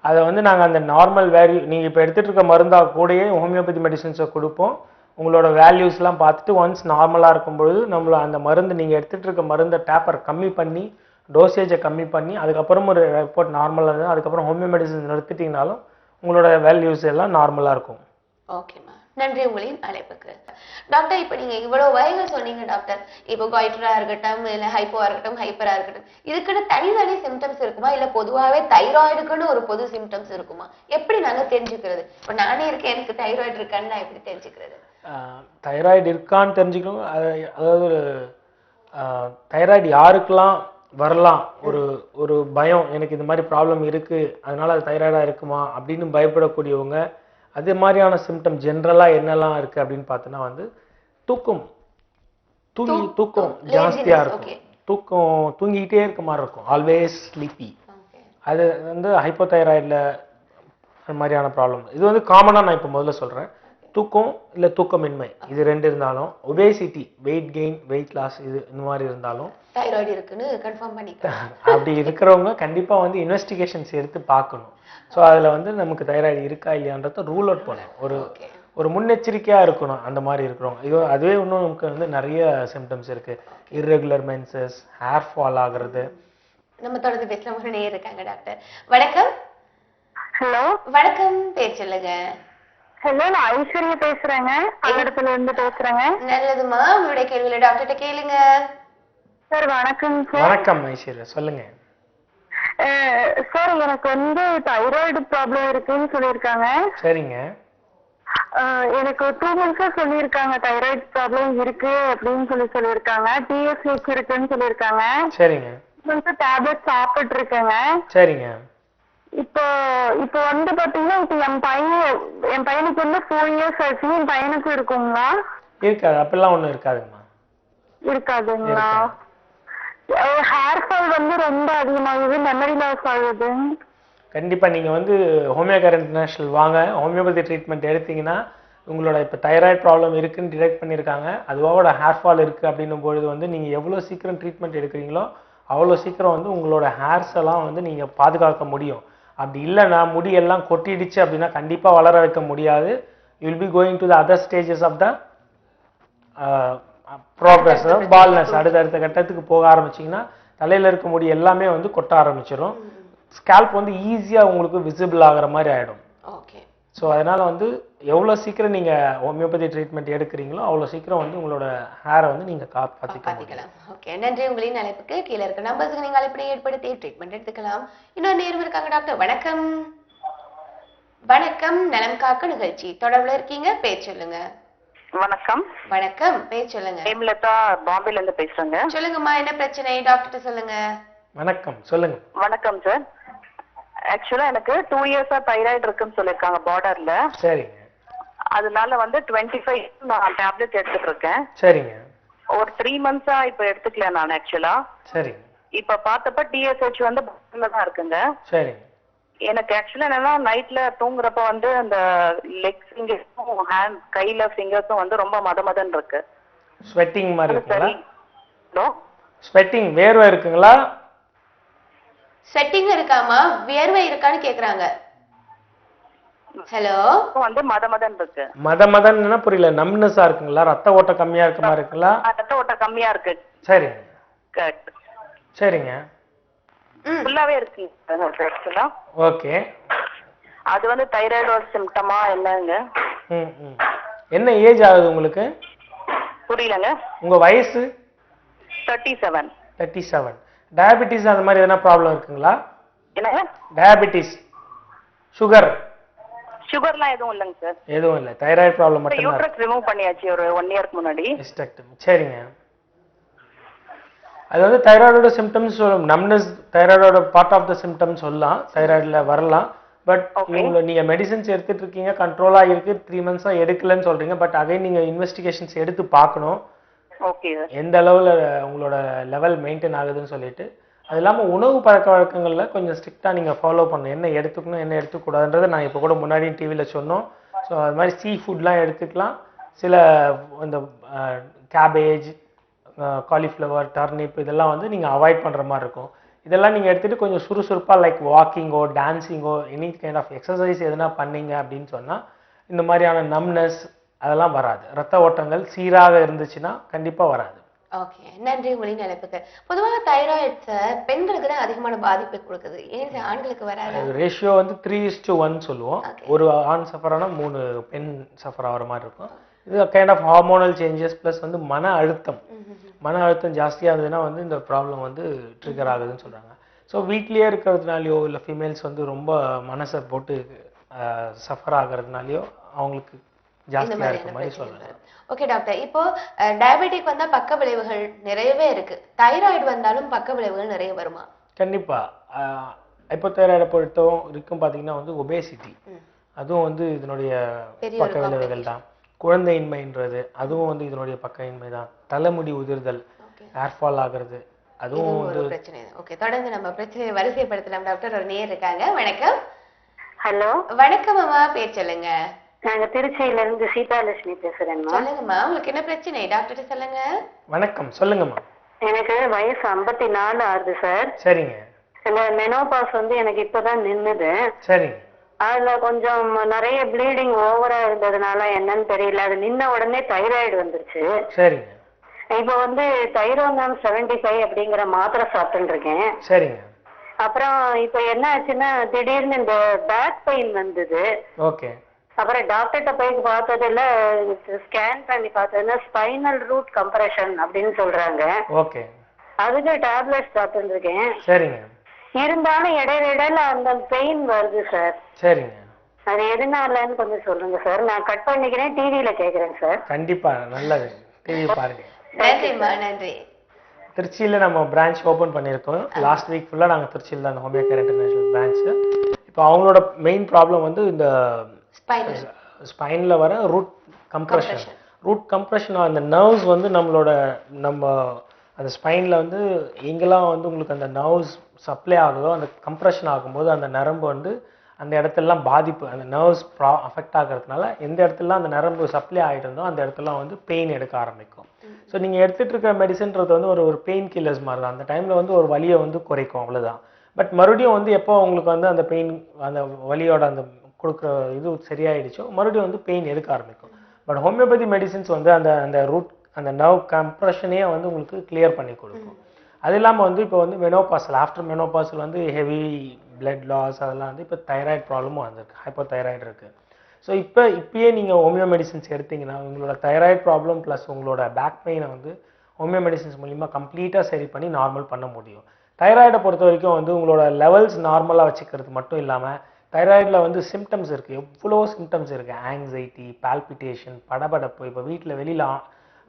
அதை வந்து நாங்க அந்த நார்மல் வேல்யூ நீங்க இப்ப எடுத்துட்டு இருக்க மருந்தா கூடயே ஹோமியோபதி மெடிசன்ஸை கொடுப்போம். உங்களோட வேல்யூஸ்லாம் பார்த்துட்டு ஒன்ஸ் நார்மலாக இருக்கும்பொழுது நம்மள அந்த மருந்து நீங்கள் எடுத்துகிட்டு இருக்க மருந்தை டேப்பர் கம்மி பண்ணி டோசேஜை கம்மி பண்ணி அதுக்கப்புறம் ஒரு ரிப்போர்ட் நார்மலாக இருக்குது, அதுக்கப்புறம் ஹோமியோ மெடிசன் நிறுத்திட்டிங்கனாலும் உங்களோட வேல்யூஸ் எல்லாம் நார்மலாக இருக்கும். ஓகேம்மா, நன்றி உங்களின் அழைப்புக்கு. டாக்டர், இப்போ நீங்கள் இவ்வளோ வகைகள் சொன்னீங்க டாக்டர். இப்போ காய்டராக இருக்கட்டும், இல்லை ஹைப்போவாக இருக்கட்டும், ஹைப்பராக இருக்கட்டும், இதுக்குன்னு தனித்தனி சிம்டம்ஸ் இருக்குமா, இல்லை பொதுவாகவே தைராய்டுக்குன்னு ஒரு பொது சிம்டம்ஸ் இருக்குமா? எப்படி நாங்கள் தெரிஞ்சுக்கிறது? இப்போ நானே இருக்கேன், எனக்கு தைராய்டு இருக்கான்னு நான் எப்படி தெரிஞ்சுக்கிறது? தைராய்டு இருக்கான்னு தெரிஞ்சுக்கணும். அதாவது தைராய்டு யாருக்கெல்லாம் வரலாம், ஒரு ஒரு பயம், எனக்கு இந்த மாதிரி ப்ராப்ளம் இருக்கு அதனால அது தைராய்டா இருக்குமா அப்படின்னு பயப்படக்கூடியவங்க, அது மாதிரியான சிம்டம் ஜென்ரலாக என்னெல்லாம் இருக்கு அப்படின்னு பார்த்தோன்னா வந்து தூக்கம் தூக்கம் ஜாஸ்தியாக இருக்கும், தூங்கிக்கிட்டே இருக்க மாதிரி இருக்கும், ஆல்வேஸ் ஸ்லீப்பி. அது வந்து ஹைப்போதைராய்டில் அந்த மாதிரியான ப்ராப்ளம். இது வந்து காமனாக நான் இப்போ முதல்ல சொல்கிறேன். தூக்கம் இல்லை தூக்கமின்மை இது ரெண்டு இருந்தாலும், obesity weight gain weight loss இது இந்த மாதிரி இருந்தாலும் தைராய்டு இருக்குன்னு கன்ஃபார்ம் பண்ணிக்கலாம். அப்படி இருக்கிறவங்க கண்டிப்பாக வந்து இன்வெஸ்டிகேஷன்ஸ் எடுத்து பார்க்கணும். ஸோ அதில் வந்து நமக்கு தைராய்டு இருக்கா இல்லையான்றத ரூல் அவுட் பண்ணணும். ஒரு முன்னெச்சரிக்கையாக இருக்கணும் அந்த மாதிரி இருக்கிறவங்க. இது அதுவே இன்னும் நமக்கு வந்து நிறைய சிம்டம்ஸ் இருக்குது. இர்ரெகுலர் மென்சஸ், ஹேர் ஃபால் ஆகுறது. நம்ம தொடர்ந்து பேசலாம். நேயர் இருக்காங்க டாக்டர். வணக்கம். ஹலோ வணக்கம், பேர் சொல்லுங்க. ஹலோ, நான் ஐஸ்வர்யா பேசுறேங்க, பல்லடத்துல இருந்து பேசுறேங்க. நல்லதுமா, உங்களுடைய கேள்வியில டாக்டர்கிட்ட கேளுங்க. சார் வணக்கம் சார். வணக்கம் ஐஸ்வர்யா, சொல்லுங்க. சார் எனக்கு வந்து தைராய்டு ப்ராப்ளம் இருக்குன்னு சொல்லியிருக்காங்க. சரிங்க. எனக்கு 2 months சொல்லியிருக்காங்க தைராய்டு ப்ராப்ளம் இருக்கு அப்படின்னு சொல்லியிருக்காங்க. டிஎஸ்ஹெச் இருக்குன்னு சொல்லியிருக்காங்க. சரிங்க. டேப்லெட் சாப்பிட்டு இருக்கேங்க. சரிங்க. இப்போ வந்து பாத்தீங்கன்னா இப்போ என் பையனுக்கு வந்து 4 years ஆச்சு. என் பையனுக்கு இருக்குங்களா? இருக்காது, அப்படிலாம் ஒன்றும் இருக்காதுங்கம்மா. இருக்காதுங்களா? ஹேர் ஃபால் வந்து ரொம்ப அதிகமாகுது, மெமரி லாஸ் ஆகுது. கண்டிப்பாக நீங்கள் வந்து ஹோமியோகேர் இன்டர்நேஷ்னல் வாங்க. ஹோமியோபதி ட்ரீட்மெண்ட் எடுத்தீங்கன்னா உங்களோட இப்போ தைராய்டு ப்ராப்ளம் இருக்குன்னு டிடெக்ட் பண்ணியிருக்காங்க, அதுவோட ஹேர் ஃபால் இருக்குது அப்படின்னும் பொழுது வந்து நீங்கள் எவ்வளோ சீக்கிரம் ட்ரீட்மெண்ட் எடுக்கிறீங்களோ அவ்வளோ சீக்கிரம் வந்து உங்களோட ஹேர்ஸ் எல்லாம் வந்து நீங்கள் பாதுகாக்க முடியும். அப்படி இல்லைன்னா முடியெல்லாம் கொட்டிடுச்சு அப்படின்னா கண்டிப்பாக வளர வைக்க முடியாது. You will be going to the other stages of the progress, baldness. அடுத்த கட்டத்துக்கு போக ஆரம்பிச்சிங்கன்னா தலையில் இருக்க முடி எல்லாமே வந்து கொட்ட ஆரம்பிச்சிடும். ஸ்கேல்ப் வந்து ஈஸியாக உங்களுக்கு விசிபிள் ஆகிற மாதிரி ஆகிடும். ஓகே. ஸோ அதனால் வந்து எவ்வளோ சீக்கிரம் நீங்கள் ஹோமியோபதி ட்ரீட்மெண்ட் எடுக்கிறீங்களோ அவ்வளோ சீக்கிரம் வந்து உங்களோட ஹேரை வந்து நீங்கள் காப்பாற்றிக்கலாம். ஓகே, நன்றி. உங்களின் அழைப்புக்கு கீழே இருக்க நம்பர்ஸுக்கு நீங்கள் அழைப்பை ஏற்படுத்தி ட்ரீட்மெண்ட் எடுத்துக்கலாம். இன்னொரு நேரம் இருக்காங்க டாக்டர். வணக்கம். வணக்கம், நலம் காக்க நிகழ்ச்சி தொடர்புல இருக்கீங்க, பேர் சொல்லுங்க. வணக்கம். வணக்கம், பேர் சொல்லுங்க. ஹேம்லதா பாம்பேல இருந்து பேசுறேங்க. சொல்லுங்கம்மா, என்ன பிரச்சனை டாக்டர் சொல்லுங்க. வணக்கம், சொல்லுங்க. வணக்கம் சார். ஆக்சுவலா எனக்கு 2 years தைராய்டு இருக்குன்னு சொல்லியிருக்காங்க பார்டர்ல. சரிங்க. அதனால வந்து 25 நான் டேப்லெட் எடுத்துட்டு இருக்கேன். சரிங்க. ஒரு 3 months இப்ப எடுத்துக்கல நான் ஆக்சுவலா. சரிங்க. இப்ப பார்த்தப்ப டிஎஸ்ஹெச் வந்து பார்டர்ல தான் இருக்குங்க. சரிங்க. எனக்கு ஆக்சுவலா என்னன்னா நைட்ல தூங்குறப்ப வந்து அந்த லெக் ஃபிங்கர்ஸும் ஹேண்ட் கையில ஃபிங்கர்ஸும் வந்து ரொம்ப மதமதன்னு இருக்கு. ஸ்வெட்டிங் மாதிரி இருக்குங்களா? ஹலோ, ஸ்வெட்டிங் வேர்வை இருக்குங்களா? ஸ்வெட்டிங் இருக்காமா, வியர்வை இருக்கான்னு கேக்குறாங்க. ஹலோ, வந்து மதமதன் இருக்கு. மதமதன்னா புரியல. நம்னஸா இருக்குங்களா? ரத்த ஓட்டம் கம்மியா இருக்க மாதிரி இருக்குங்களா? ரத்த ஓட்டம் கம்மியா இருக்கு. சரிங்க. கரெக்ட். சரிங்க. ஃபுல்லாவே இருக்கு ஆக்சுவலா. ஓகே. அது வந்து தைராய்டோட சிம்டமா என்னங்க? என்ன ஏஜ் ஆகுது உங்களுக்கு? புரியலங்க. உங்க வயசு? 37. 37. டயபெட்டிஸ் அந்த மாதிரி எதனா ப்ராப்ளம் இருக்குங்களா? என்னங்க? Diabetes, sugar? சுகர்லாம் எதுவும் இல்லைங்க சார். எதுவும் இல்லை, தைராய்டு ப்ராப்ளம் மட்டும் தான். யூட்ரஸ் ரிமூவ் பண்ணியாச்சு ஒரு 1 year முன்னாடி. ஹிஸ்டெக்டமி. சரிங்க. அது வந்து தைராய்டோட சிம்டம்ஸ், நம்னஸ் தைராய்டோட பார்ட் ஆஃப் த சிம்டம்ஸ் சொல்லலாம், தைராய்டில் வரலாம். பட் நீங்க மெடிசன்ஸ் எடுத்துட்டு இருக்கீங்க, கண்ட்ரோலா இருக்கு, 3 months எடுக்கலன்னு சொல்றீங்க. பட் அகைன் நீங்க இன்வெஸ்டிகேஷன்ஸ் எடுத்து பார்க்கணும் ஓகே எந்த அளவுல உங்களோட லெவல் மெயின்டைன் ஆகுதுன்னு சொல்லிட்டு. அது இல்லாமல் உணவு பழக்க வழக்கங்கள்ல கொஞ்சம் ஸ்ட்ரிக்டா நீங்க ஃபாலோ பண்ணணும். என்ன எடுத்துக்கணும் என்ன எடுத்துக்கூடாதுன்றதை நான் இப்போ கூட முன்னாடி டிவியில் சொன்னோம். ஸோ அது மாதிரி சீ ஃபுட்லாம் எடுத்துக்கலாம். சில இந்த கேபேஜ், காலிஃப்ளவர், டர்னிப் இதெல்லாம் வந்து நீங்கள் அவாய்ட் பண்ணுற மாதிரி இருக்கும். இதெல்லாம் நீங்கள் எடுத்துகிட்டு கொஞ்சம் சுறுசுறுப்பாக லைக் வாக்கிங்கோ டான்ஸிங்கோ எனி கைண்ட் ஆஃப் எக்ஸசைஸ் எதுனா பண்ணீங்க அப்படின்னு சொன்னால் இந்த மாதிரியான நம்னஸ் அதெல்லாம் வராது. ரத்த ஓட்டங்கள் சீராக இருந்துச்சுன்னா கண்டிப்பாக வராது. ஓகே, நன்றி உங்களின் அழைப்புக்கு. பொதுவாக தைராய்டு பெண்களுக்கு தான் அதிகமான பாதிப்பை கொடுக்குது, ஏன் ஆண்களுக்கு வராது? ரேஷியோ வந்து 3:1 சொல்லுவோம். ஒரு ஆண் சஃபர் ஆனால் 3 பெண் சஃபர் ஆகிற மாதிரி இருக்கும். இது kind of hormonal changes plus வந்து மன அழுத்தம் ஜாஸ்தியாக இருந்ததுன்னா வந்து இந்த ப்ராப்ளம் வந்து ட்ரிகர் ஆகுதுன்னு சொல்கிறாங்க. ஸோ வீட்லேயே இருக்கிறதுனாலையோ இல்லை ஃபீமேல்ஸ் வந்து ரொம்ப மனசை போட்டு சஃபர் ஆகிறதுனாலையோ அவங்களுக்கு ஜாஸ்தியாக இருக்க மாதிரி சொல்லலாம். ஓகே டாக்டர், இப்போ டயபெட்டிக் வந்தா பக்க விளைவுகள் நிறையவே இருக்கு, தைராய்டு வந்தாலும் பக்க விளைவுகள் நிறைய வருமா? கண்டிப்பா. ஹைப்போதைராய்டை பொறுத்தவரை இருக்கும் பார்த்தீங்கன்னா வந்து ஒபேசிட்டி, அதுவும் வந்து இதனுடைய பக்க விளைவுகள் தான். குழந்தையின்மைன்றது அதுவும் வந்து இதனுடைய பக்கையின்மை தான். தலைமுடி உதிர்தல், ஏர்ஃபால் ஆகுறது, அதுவும் வந்து பிரச்சனை. ஓகே, தொடர்ந்து நம்ம பிரச்சனையை வரிசைப்படுத்தலாம் டாக்டர். ஒரு நேயர் இருக்காங்க. வணக்கம். ஹலோ, வணக்கம் அம்மா, பேர் சொல்லுங்க. நாங்க திருச்சியில இருந்து சீதாலட்சுமி பேசுறேன்மா. சொல்லுங்கம்மா, உங்களுக்கு என்ன பிரச்சனை டாக்டர் சொல்லுங்க. வணக்கம், சொல்லுங்கம்மா. எனக்கு வயசு 54 ஆகுது சார். சரிங்க. இந்த மெனோபாஸ் வந்து எனக்கு இப்பதான் நின்னுது. சரிங்க. அதுல கொஞ்சம் நிறைய ப்ளீடிங் ஓவரா இருந்ததுனால என்னன்னு தெரியல, அது நின்ன உடனே தைராய்டு வந்துருச்சு. சரிங்க. இப்ப வந்து தைரோனாம் 75 அப்படிங்கிற மாத்திரை சாப்பிட்டு இருக்கேன். சரிங்க. அப்புறம் இப்ப என்ன ஆச்சுன்னா திடீர்னு இந்த பேக் பெயின் வந்தது. ஓகே. அப்புறம் டாக்டர்கிட்ட போய் பார்த்ததுல ஸ்கேன் பண்ணி பார்த்ததுன்னா ஸ்பைனல் ரூட் கம்ப்ரெஷன் அப்படின்னு சொல்றாங்க. ஓகே. அதுக்கு டேப்லெட்ஸ் சாப்பிட்டு இருக்கேன். சரிங்க. இருந்தாலும் இடையில அந்த பெயின் வருது சார். சரிங்க. அது எதனாலன்னு கொஞ்சம் சொல்லுங்க சார். நான் கட் பண்ணிக்கிறேன், டிவியில கேக்குறேன் சார். கண்டிப்பா, நல்லது. டிவி பாருங்க. நன்றிம்மா, நன்றி. திருச்சியில் நம்ம பிரான்ச் ஓப்பன் பண்ணியிருக்கோம். லாஸ்ட் வீக் ஃபுல்லாக நாங்கள் திருச்சியில் தான் ஹோமியோ கேர் இன்டர்நேஷனல் பிரான்ச்சு. இப்போ அவங்களோட மெயின் ப்ராப்ளம் வந்து இந்த ஸ்பைனில் வர ரூட் கம்ப்ரெஷன். ரூட் கம்ப்ரெஷன் அந்த நர்வ்ஸ் வந்து நம்ம அந்த ஸ்பைனில் வந்து எங்கெல்லாம் வந்து உங்களுக்கு அந்த நர்வ்ஸ் சப்ளை ஆகுதோ அந்த கம்ப்ரெஷன் ஆகும்போது அந்த நரம்பு வந்து அந்த இடத்துலலாம் பாதிப்பு, அந்த நர்வ்ஸ் அஃபெக்ட் ஆகிறதுனால எந்த இடத்துலலாம் அந்த நரம்பு சப்ளை ஆகிட்டு இருந்தோ அந்த இடத்துலாம் வந்து பெயின் எடுக்க ஆரம்பிக்கும். ஸோ நீங்கள் எடுத்துகிட்டு இருக்கிற மெடிசன்றது வந்து ஒரு பெயின் கில்லர்ஸ் மாதிரி தான். அந்த டைமில் வந்து ஒரு வலியை வந்து குறைக்கும், அவ்வளோதான். பட் மறுபடியும் வந்து எப்போ உங்களுக்கு வந்து அந்த பெயின், அந்த வலியோட அந்த கொடுக்குற இது சரியாயிடுச்சோ மறுபடியும் வந்து பெயின் எடுக்க ஆரம்பிக்கும். பட் ஹோமியோபதி மெடிசின்ஸ் வந்து அந்த ரூட் அந்த நர்வ் கம்ப்ரெஷனே வந்து உங்களுக்கு கிளியர் பண்ணி கொடுக்கும். அது இல்லாமல் வந்து இப்போ வந்து மெனோபாசல், ஆஃப்டர் மெனோபாசல் வந்து ஹெவி பிளட் லாஸ் அதெல்லாம் வந்து இப்போ தைராய்டு ப்ராப்ளமும் வந்திருக்கு, ஹைப்போதைராய்டு இருக்குது. ஸோ இப்பயே நீங்கள் ஹோமியோ மெடிசின்ஸ் எடுத்திங்கன்னா உங்களோட தைராய்டு ப்ராப்ளம் ப்ளஸ் உங்களோட பேக் பெயினை வந்து ஹோமியோ மெடிசின்ஸ் மூலிமா கம்ப்ளீட்டாக சரி பண்ணி நார்மல் பண்ண முடியும். தைராய்டை பொறுத்த வரைக்கும் வந்து உங்களோட லெவல்ஸ் நார்மலாக வச்சுக்கிறது மட்டும் இல்லாமல் தைராய்டில் வந்து சிம்டம்ஸ் இருக்குது, எவ்வளோ சிம்டம்ஸ் இருக்குது. ஆங்ஸைட்டி, பால்பிட்டேஷன், படபடப்பு. இப்போ வீட்டில் வெளியில்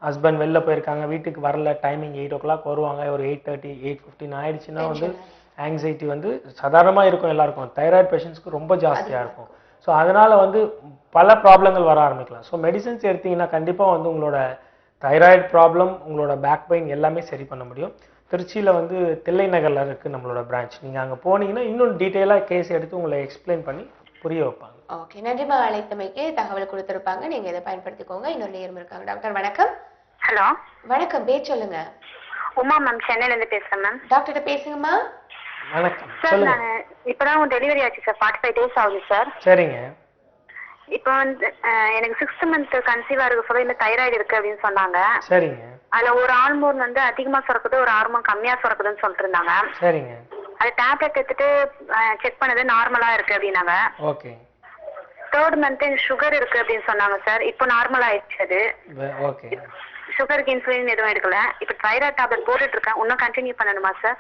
ஹஸ்பண்ட் வெளில போயிருக்காங்க, வீட்டுக்கு வரல, டைமிங் 8 o'clock வருவாங்க, ஒரு 8:30 8:15 ஆயிடுச்சுன்னா வந்து ஆங்ஸைட்டி வந்து சாதாரணமாக இருக்கும் எல்லாருக்கும். தைராய்டு பேஷண்ட்ஸ்க்கு ரொம்ப ஜாஸ்தியாக இருக்கும். ஸோ அதனால் வந்து பல ப்ராப்ளங்கள் வர ஆரம்பிக்கலாம். ஸோ மெடிசன்ஸ் எடுத்திங்கன்னா கண்டிப்பாக வந்து உங்களோட தைராய்டு ப்ராப்ளம், உங்களோட பேக் பெயின் எல்லாமே சரி பண்ண முடியும். திருச்சியில் வந்து தில்லை நகரில் இருக்குது நம்மளோட பிரான்ச். நீங்கள் அங்கே போனீங்கன்னா இன்னும் டீட்டெயிலாக கேஸ் எடுத்து உங்களை எக்ஸ்பிளைன் பண்ணி புரிய வைப்பாங்க. ஓகே, நன்றிமா. அழைத்தமைக்கு தகவல் கொடுத்துருப்பாங்க, நீங்கள் இதை பயன்படுத்திக்கோங்க. இன்னொரு நேரம் இருக்காங்க. டாக்டர் வணக்கம். ஹலோ, வணக்கம், பேர் சொல்லுங்க. உமா மேம், சென்னையில இருந்து பேசுறேன் மேம். டாக்டர்கிட்ட பேசுங்கம்மா. வணக்கம், சார் சொல்லுங்க. நான் இப்பதான் டெலிவரி ஆச்சு சார், 45 days ஆகுது சார். சரிங்க. இப்போ வந்து எனக்கு 6th month கன்சீவா இருக்க சொல்ல இந்த தைராய்டு இருக்கு அப்படின்னு சொன்னாங்க. சரிங்க. அதுல ஒரு ஹார்மோன் வந்து அதிகமா சுரக்குது, ஒரு ஹார்மோன் கம்மியா சுரக்குதுன்னு சொல்லிட்டு இருந்தாங்க. சரிங்க. அது டேப்லெட் எடுத்துட்டு செக் பண்ணது நார்மலா இருக்கு அப்படின்னாங்க. ஓகே. 3rd month சுகர் இருக்கு அப்படின்னு சொன்னாங்க சார். இப்போ நார்மல் ஆயிடுச்சு அது. ஓகே. சுகருக்கு இன்சுலின் எதுவும் எடுக்கல. இப்போ தைராய்டு டேப்லெட் போட்டுட்டு இருக்கேன். இன்னும் கண்டினியூ பண்ணணுமா சார்?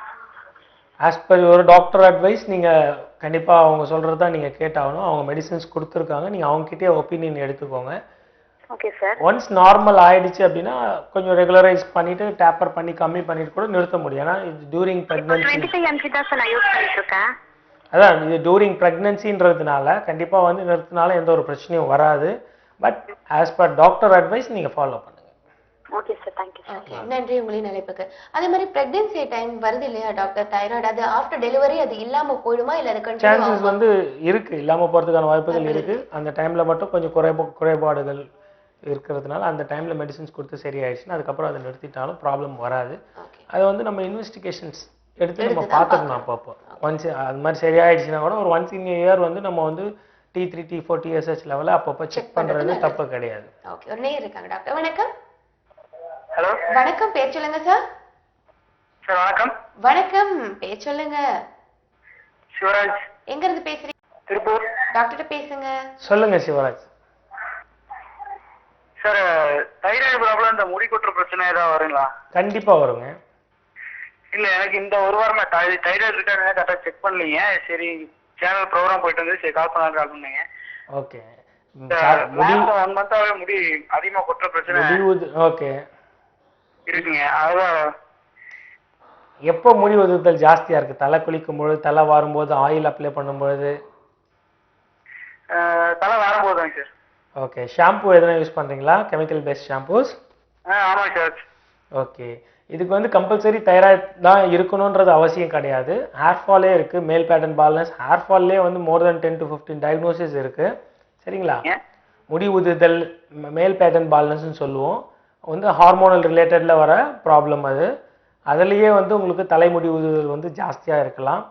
ஆஸ் பர் ஒரு டாக்டர் அட்வைஸ் நீங்கள் கண்டிப்பாக அவங்க சொல்கிறது தான் நீங்கள் கேட்டாகணும். அவங்க மெடிசின்ஸ் கொடுத்துருக்காங்க, நீங்கள் அவங்ககிட்டயே ஒப்பீனியன் எடுத்துக்கோங்க. Okay sir. ஒன்ஸ் நார்மல் ஆயிடுச்சு அப்படின்னா கொஞ்சம் ரெகுலரைஸ் பண்ணிட்டு டேப்பர் பண்ணி கம்மி பண்ணிட்டு கூட நிறுத்த முடியும். ஏன்னா இது டியூரிங் ப்ரெக்னன்சி 25 mg தான் சார் நான் யூஸ் பண்ணிட்டு இருக்கேன். அதான் இது டியூரிங் ப்ரெக்னன்சின்றதுனால கண்டிப்பாக வந்து நிறுத்தினால எந்த ஒரு பிரச்சனையும் வராது. But as per doctor advice நீங்கள் ஃபாலோ பண்ணுங்க. Okay sir, thank you. ஓகே, நன்றி உங்களின் அழைப்புக்கு. அதே மாதிரி பிரெக்னன்சி டைம் வருது இல்லையா டாக்டர், தைராய்டு அது ஆஃப்டர் டெலிவரி அது இல்லாம போயிடுமா இல்ல அது சான்சஸ் வந்து இருக்கு, இல்லாம போறதுக்கான வாய்ப்புகள் இருக்கு. அந்த டைம்ல மட்டும் கொஞ்சம் குறைபாடுகள் இருக்கிறதுனால அந்த டைம்ல மெடிசின்ஸ் கொடுத்து சரியாயிடுச்சுன்னா அதுக்கப்புறம் அதை நிறுத்திட்டாலும் ப்ராப்ளம் வராது. அது வந்து நம்ம இன்வெஸ்டிகேஷன்ஸ் எடுத்து நம்ம பார்த்துக்கணும் அப்பப்போ. ஒன்ஸ் அது மாதிரி சரியாயிடுச்சுன்னா கூட ஒரு ஒன்ஸ் இன் இயர் வந்து நம்ம வந்து T3 T4 TSH லெவலில் அப்பப்போ செக் பண்றது தப்பு கிடையாது. ஓகே, ஒரு நேயர் இருக்காங்க. டாக்டர் வணக்கம். ஹலோ, வணக்கம், பேர் சொல்லுங்க சார். சார் வணக்கம். வணக்கம், பேர் சொல்லுங்க. சிவராஜ். எங்க இருந்து பேசுறீங்க? திருப்பூர். டாக்டர்கிட்ட பேசுங்க. சொல்லுங்க சிவராஜ். சார் தைராய்டு ப்ராப்ளம் இந்த முடி கொட்டுற பிரச்சனை ஏதாவது வருங்களா? கண்டிப்பா வருங்க. இல்ல எனக்கு இந்த ஒரு வாரமா தைராய்டு இருக்காங்க, கரெக்டாக செக் பண்ணலீங்க. சரி சேனல் ப்ரோக்ராம் போயிட்டு வந்து சரி கால் பண்ணாங்க. ஓகே, முடி 1 மந்தாவே முடி அதிகமா கொட்டுற பிரச்சனை ஓகே இருக்குங்க. அதான் எப்போ முடி உதிர்தல் ஜாஸ்தியா இருக்கு? தலை குளிக்கும் பொழுது, தலை வாரும்போது, ஆயில் அப்ளை பண்ணும்பொழுது? தலை வரும்போதுங்க சார். ஓகே. ஷாம்பு எதனா யூஸ் பண்றீங்களா? Chemical based shampoos? ஆமாங்க சார். ஓகே. இதுக்கு வந்து கம்பல்சரி தைராய்டு தான் இருக்கணுன்றது அவசியம் கிடையாது. ஹேர் ஃபாலே இருக்கு, மேல் பேட்டர்ன் பால்னஸ். ஹேர் ஃபால்லே வந்து மோர் தென் 10 to 15 டயக்னோசிஸ் இருக்கு. சரிங்களா? முடி உதிர்தல், மேல் பேட்டர்ன் பால்னஸ்ன்னு சொல்லுவோம். வந்து ஹார்மோனல் ரிலேட்டட்ல வர ப்ராப்ளம் அது. அதுலேயே வந்து உங்களுக்கு தலைமுடி உதிர்தல் வந்து ஜாஸ்தியா இருக்கலாம்.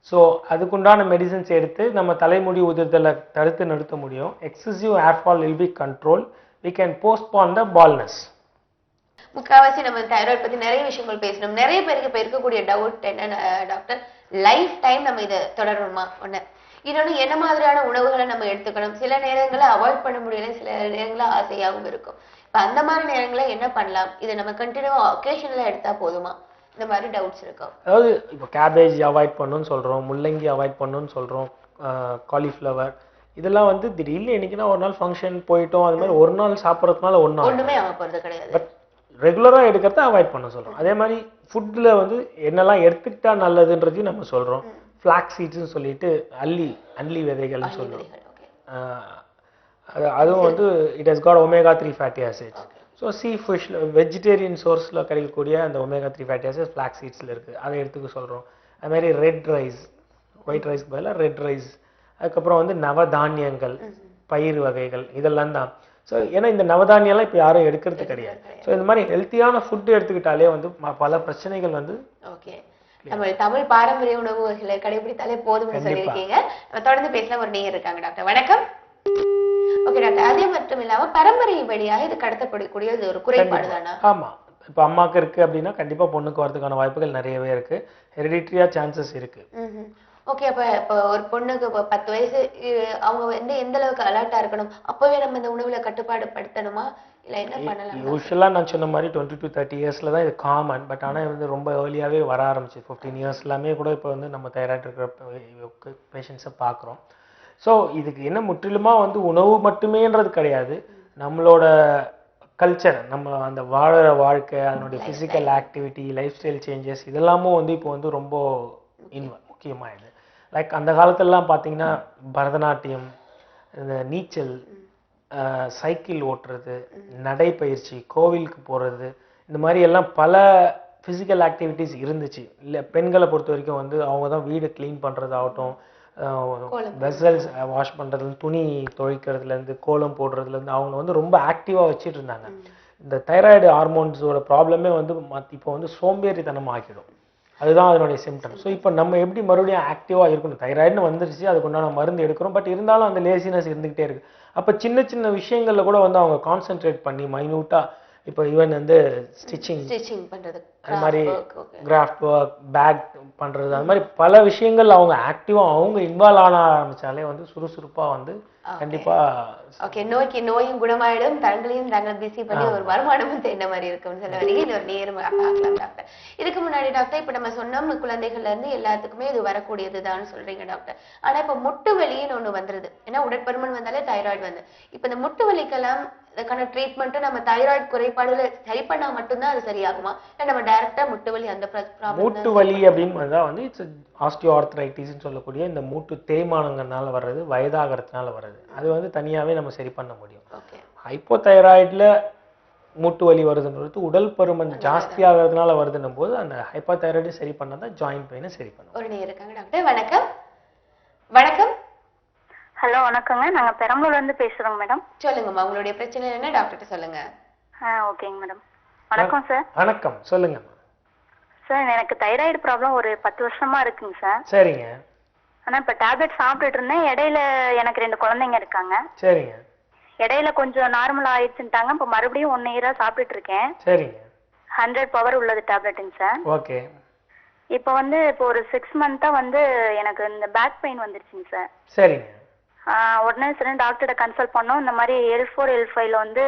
ஸோ அதுக்குண்டான மெடிசன்ஸ் எடுத்து நம்ம தலைமுடி உதிர்தலை தடுத்து நிறுத்த முடியும். Excessive hair fall will be control. We can postpone the baldness. முக்காவாசி நம்ம தைராய்டு பத்தி நிறைய விஷயங்கள் பேசணும். நிறைய பேருக்கு இப்ப இருக்கக்கூடிய டவுட் என்ன டாக்டர், லைஃப் டைம் நம்ம இதை தொடரணுமா? ஒண்ணு. இன்னொன்னு, என்ன மாதிரியான உணவுகளை நம்ம எடுத்துக்கணும்? சில நேரங்களை அவாய்ட் பண்ண முடியல, சில நேரங்களில் ஆசையாகவும் இருக்கும். இப்ப அந்த மாதிரி நேரங்களில் என்ன பண்ணலாம்? இதை நம்ம கண்டினியூவா ஒகேஷன்ல எடுத்தா போதுமா? இந்த மாதிரி டவுட்ஸ் இருக்கும். அதாவது இப்போ கேபேஜ் அவாய்ட் பண்ணணும்னு சொல்றோம், முள்ளங்கி அவாய்ட் பண்ணணும்னு சொல்றோம், காலிஃப்ளவர், இதெல்லாம் வந்து திடீர்னு என்னைக்குன்னா ஒரு நாள் ஃபங்க்ஷன் போயிட்டோம், அது மாதிரி ஒரு நாள் சாப்பிட்றதுனால ஒண்ணுமே ஆக போறது கிடையாது. பட் ரெகுலராக எடுக்கிறத அவாய்ட் பண்ண சொல்றோம். அதே மாதிரி ஃபுட்டில் வந்து என்னெல்லாம் எடுத்துக்கிட்டா நல்லதுன்றதையும் நம்ம சொல்றோம். ஃப்ளாக் சீட்ஸ்ன்னு சொல்லிட்டு அல்லி விதைகள்னு சொல்லுவோம். அதுவும் வந்து it has got omega 3 fatty acids. So fish vegetarian சோர்ஸில் கிடைக்கக்கூடிய அந்த ஒமேகா 3 ஃபேட்டி ஆசிட்ஸ் ஃப்ளாக் சீட்ஸில் இருக்குது, அதை எடுத்துக்க சொல்கிறோம். அது மாதிரி ரெட் ரைஸ், ஒயிட் ரைஸ்க்கு பதிலாக ரெட் ரைஸ். அதுக்கப்புறம் வந்து நவதானியங்கள், பயிர் வகைகள், இதெல்லாம் தான். ஸோ ஏன்னா இந்த நவதானியெல்லாம் இப்போ யாரும் எடுக்கிறது கிடையாது. ஸோ இந்த மாதிரி ஹெல்த்தியான ஃபுட்டு எடுத்துக்கிட்டாலே வந்து பல பிரச்சனைகள் வந்து ஓகே. நம்ம தமிழ் பாரம்பரிய உணவுகளை கடைபிடித்தாலே போதும்னு சொல்லியிருக்கீங்க. நம்ம தொடர்ந்து பேசலாம். ஒரு நேயர் இருக்காங்க டாக்டர். வணக்கம். ஓகே டாக்டர், அதே மட்டும் இல்லாம பரம்பரை வழியாக இது கடத்தப்படக்கூடிய ஒரு குறைபாடு தானா? ஆமா. இப்போ அம்மாக்கு இருக்கு அப்படின்னா கண்டிப்பா பொண்ணுக்கு வரதுக்கான வாய்ப்புகள் நிறையவே இருக்கு. ஹெரிடிட்ரியா சான்சஸ் இருக்கு. ஓகே. அப்ப இப்போ ஒரு பொண்ணுக்கு இப்போ 10 வயசு, அவங்க வந்து எந்த அளவுக்கு அலர்ட்டா இருக்கணும்? அப்பவே நம்ம இந்த உணவுல கட்டுப்பாடு படுத்தணுமா, இல்ல என்ன பண்ணலாம்? யூஸ்வலா நான் சொன்ன மாதிரி 20 to 30 இயர்ஸ்ல தான் இது காமன். பட் ஆனா வந்து ரொம்ப ஏர்லியாவே வர ஆரம்பிச்சு. 15 இயர்ஸ் எல்லாமே கூட இப்போ வந்து நம்ம தைராய்டு இருக்கிற பேஷண்ட்ஸை பார்க்குறோம். ஸோ இதுக்கு என்ன முற்றிலுமா வந்து உணவு மட்டுமேன்றது கிடையாது. நம்மளோட கல்ச்சர், நம்ம அந்த வாழற வாழ்க்கை, அதனுடைய physical activity, lifestyle changes, இதெல்லாமும் வந்து இப்போ வந்து ரொம்ப முக்கியமாயிடுது. லைக் அந்த காலத்திலலாம் பார்த்தீங்கன்னா பரதநாட்டியம், இந்த நீச்சல், சைக்கிள் ஓட்டுறது, நடைப்பயிற்சி, கோவிலுக்கு போகிறது, இந்த மாதிரி எல்லாம் பல ஃபிசிக்கல் ஆக்டிவிட்டிஸ் இருந்துச்சு. இல்லை பெண்களை பொறுத்த வரைக்கும் வந்து அவங்க தான் வீடு க்ளீன் பண்ணுறதாகட்டும், வெசல்ஸ் வாஷ் பண்ணுறதுலேருந்து, துணி துவைக்கிறதுலேருந்து, கோலம் போடுறதுலேருந்து அவங்க வந்து ரொம்ப ஆக்டிவாக வச்சுட்டு இருந்தாங்க. இந்த தைராய்டு ஹார்மோன்ஸோட ப்ராப்ளமே வந்து இப்போ வந்து சோம்பேறித்தனம் ஆக்கிடும். அதுதான் அதனுடைய சிம்டம். ஸோ இப்போ நம்ம எப்படி மறுபடியும் ஆக்டிவாக இருக்கணும்? தைராய்டுன்னு வந்துருச்சு, அதுக்கு உண்டான மருந்து எடுக்கிறோம். பட் இருந்தாலும் அந்த லேசினஸ் இருந்துகிட்டே இருக்கு. அப்போ சின்ன சின்ன விஷயங்கள்ல கூட வந்து அவங்க கான்சென்ட்ரேட் பண்ணி மைன்யூட்டா, இப்போ ஈவன் வந்து ஸ்டிச்சிங் பண்றது, அது மாதிரி கிராஃப்ட் ஒர்க், பேக் பண்றது, அது மாதிரி பல விஷயங்கள் அவங்க ஆக்டிவா அவங்க இன்வால்வ் ஆன ஆரம்பிச்சாலே வந்து சுறுசுறுப்பா வந்து கண்டிப்பா ஓகே. நோயும் குணமாயிடும், தங்களையும் தாங்கள் பிஸி பண்ணி ஒரு வருமானமும் தேடின மாதிரி இருக்கும்னு சொல்ல வரீங்க. இது ஒரு நேரம் பார்க்கலாம் டாக்டர். இதுக்கு முன்னாடி டாக்டர், இப்ப நம்ம சொன்னோம் குழந்தைகள்ல இருந்து எல்லாத்துக்குமே இது வரக்கூடியதுதான் சொல்றீங்க டாக்டர். ஆனா இப்ப முட்டு வலின்னு ஒண்ணு வந்துருது. ஏன்னா உடற்பருமன் வந்தாலே தைராய்டு வந்து, இப்ப இந்த முட்டு வலிக்கெல்லாம் அதுக்கான ட்ரீட்மெண்ட் நம்ம தைராய்டு குறைபாடுல சரி பண்ணா மட்டும்தான் அது சரியாகுமா, இல்ல நம்ம டைரக்டா முட்டு வலி அந்த ப்ராப்ளம்? மூட்டு வலி அப்படின்னு வந்தா வந்து இட்ஸ் ஆஸ்டியோஆர்த்ரைட்டிஸ்னு சொல்லக்கூடிய இந்த மூட்டு தேய்மானங்கள்னால வர்றது, வயதாகிறதுனால வர்றது. அது வந்து தனியாவே நம்ம சரி பண்ண முடியும். ஹைப்போதைராய்டுல மூட்டு வலி வருதுன்றது உடல் பருமன் ஜாஸ்தி ஆகிறதுனால வருதுன்னும் போது அந்த ஹைப்போதைராய்டு சரி பண்ணாதான் ஜாயிண்ட் பெயினை சரி பண்ணும். ஒரு நேரம் இருக்காங்க டாக்டர். வணக்கம். வணக்கம். ஹலோ வணக்கங்க, நாங்க பெரம்பலூர்ல இருந்து பேசுறோங்க மேடம். சொல்லுங்கம்மா, உங்களுடைய பிரச்சனை என்ன டாக்டர்கிட்ட சொல்லுங்க. ஓகேங்க மேடம். வணக்கம் சார். வணக்கம், சொல்லுங்க சார். எனக்கு தைராய்டு ப்ராப்ளம் ஒரு 10 வருஷமா இருக்குங்க சார். சரிங்க. ஆனா இப்ப டேப்லெட் சாப்பிட்டுட்டு இருந்தேன். இடையில எனக்கு 2 குழந்தைங்க இருக்காங்க. சரிங்க. இடையில கொஞ்சம் நார்மல் ஆயிடுச்சுட்டாங்க. இப்ப மறுபடியும் 1 இயரா சாப்பிட்டுட்டு இருக்கேன். சரிங்க. 100 பவர் உள்ளது டேப்லெட்டுங்க சார். ஓகே. இப்போ வந்து இப்போ ஒரு 6 மந்த்தா வந்து எனக்கு இந்த பேக் பெயின் வந்துருச்சுங்க சார். சரிங்க. உடனே சரி டாக்டர்கிட்ட கன்சல்ட் பண்ணோம். இந்த மாதிரி L4 L5ல வந்து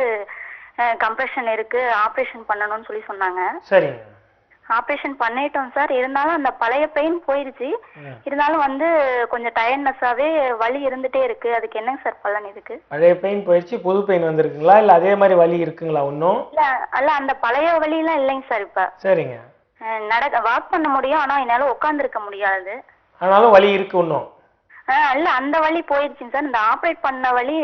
கம்ப்ரெஷன் இருக்கு, ஆப்ரேஷன் பண்ணணும்னு சொல்லி சொன்னாங்க. சரிங்க. ஆப்ரேஷன் பண்ணிட்டோம் சார். இருந்தாலும் அந்த பழைய பெயின் போயிருச்சு. இருந்தாலும் வந்து கொஞ்சம் டயர்ட்னஸாவே வலி இருந்துட்டே இருக்கு. அதுக்கு என்னங்க சார் பலன் இதுக்கு? பழைய பெயின் போயிடுச்சு, புது பெயின் வந்திருக்குங்களா இல்லை அதே மாதிரி வலி இருக்குங்களா இன்னும்? இல்ல அல்ல அந்த பழைய வலியெல்லாம் இல்லைங்க சார். இப்ப சரிங்க. வாக் பண்ண முடியும், ஆனா என்னால உட்காந்துருக்க முடியாது. ஆனாலும் வலி இருக்கு இன்னும்? இல்ல அந்த வலி போயிடுச்சுங்க சார். இந்த ஆப்ரேட் பண்ண வலி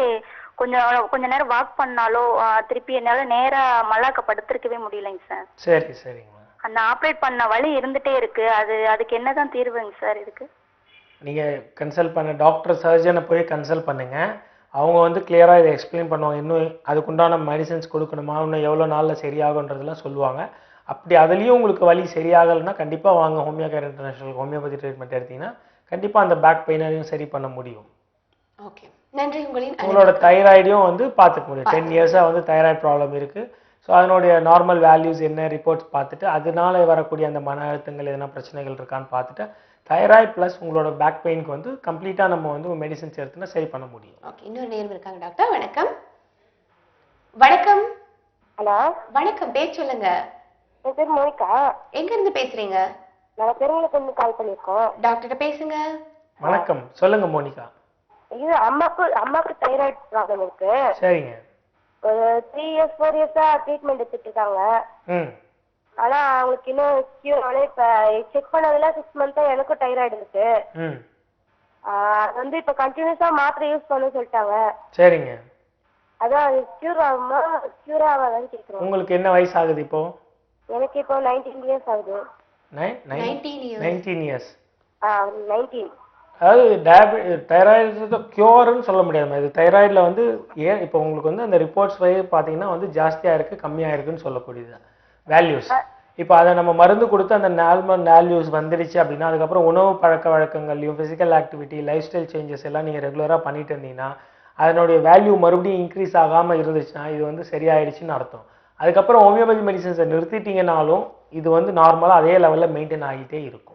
கொஞ்ச நேரம் வாக் பண்ணாலோ திருப்பி என்னால நேரா மல்லாக்க படுத்திருக்கவே முடியலைங்க சார். சரி சரிங்க. அந்த ஆப்ரேட் பண்ண வலி இருந்துட்டே இருக்கு. அதுக்கு என்னதான் தீர்வுங்க சார் இதுக்கு? நீங்கள் கன்சல்ட் பண்ண டாக்டர் சர்ஜனை போய் கன்சல்ட் பண்ணுங்க. அவங்க வந்து கிளியராக இதை எக்ஸ்பிளைன் பண்ணுவாங்க. இன்னும் அதுக்குண்டான மெடிசன்ஸ் கொடுக்கணுமா, இன்னும் எவ்வளோ நாளில் சரியாகுன்றதெல்லாம் சொல்லுவாங்க. அப்படி அதுலேயும் உங்களுக்கு வலி சரியாகலைன்னா கண்டிப்பாக வாங்க homeo care international homeopathy treatment எடுத்தீங்கன்னா கண்டிப்பாக அந்த பேக் பெயினையும் சரி பண்ண முடியும். ஓகே, நன்றி. உங்களோட தைராய்டையும் வந்து பார்த்துக்க முடியும். 10 இயர்ஸாக வந்து தைராய்டு ப்ராப்ளம் இருக்குது. ஸோ அதனுடைய நார்மல் வேல்யூஸ் என்ன ரிப்போர்ட்ஸ் பார்த்துட்டு அதனால வரக்கூடிய அந்த மன அழுத்தங்கள் எதனா பிரச்சனைகள் இருக்கான்னு பார்த்துட்டு தைராய்டு ப்ளஸ் உங்களோட பேக் பெயினுக்கு வந்து கம்ப்ளீட்டாக நம்ம வந்து மெடிசன்ஸ் எடுத்துனா சரி பண்ண முடியும். ஓகே, இன்னொரு நேரம் இருக்காங்க டாக்டர். வணக்கம். வணக்கம். ஹலோ வணக்கம், பேர் சொல்லுங்க. என் பேர் மோனிகா. எங்க இருந்து பேசுறீங்க? நாங்கள் பெருங்களுக்கு வந்து கால் பண்ணியிருக்கோம். டாக்டர்கிட்ட பேசுங்க. வணக்கம், சொல்லுங்க மோனிகா. இது அம்மாவுக்கு தைராய்டு ப்ராப்ளம் இருக்கு. சரிங்க. ஒரு 3 இயர்ஸ் 4 இயர்ஸா ட்ரீட்மெண்ட் எடுத்துட்டு இருக்காங்க. ஆனா அவங்களுக்கு இன்னும் கியூர் ஆகல. இப்ப செக் பண்ணதுல 6 மந்த்தா எனக்கும் தைராய்டு இருக்கு. அது வந்து இப்ப கண்டினியூஸா மாத்திரை யூஸ் பண்ண சொல்லிட்டாங்க. சரிங்க. அதான் கியூர் ஆகுமா கியூர் ஆகாதான்னு கேக்குறோம். உங்களுக்கு என்ன வயசு ஆகுது இப்போ? எனக்கு இப்போ 19 இயர்ஸ் ஆகுது. 19 இயர்ஸ். 19. அதாவது தைராய்டு கியூர்னு சொல்ல முடியாது. இது தைராய்டில் வந்து ஏன் இப்போ உங்களுக்கு வந்து அந்த ரிப்போர்ட்ஸ் பார்த்தீங்கன்னா வந்து ஜாஸ்தியாக இருக்குது கம்மியாக இருக்குன்னு சொல்லக்கூடியது வேல்யூஸ். இப்போ அதை நம்ம மருந்து கொடுத்து அந்த நார்மல் வேல்யூஸ் வந்துடுச்சு அப்படின்னா அதுக்கப்புறம் உணவு பழக்க வழக்கங்கள்லையும் physical activity lifestyle changes எல்லாம் நீங்கள் ரெகுலராக பண்ணிட்டு இருந்தீங்கன்னா அதனுடைய வேல்யூ மறுபடியும் இன்க்ரீஸ் ஆகாமல் இருந்துச்சுன்னா இது வந்து சரியாயிடுச்சுன்னு அர்த்தம். அதுக்கப்புறம் ஹோமியோபதி மெடிசன்ஸை நிறுத்திட்டீங்கனாலும் இது வந்து நார்மலாக அதே லெவலில் மெயின்டைன் ஆகிட்டே இருக்கும்.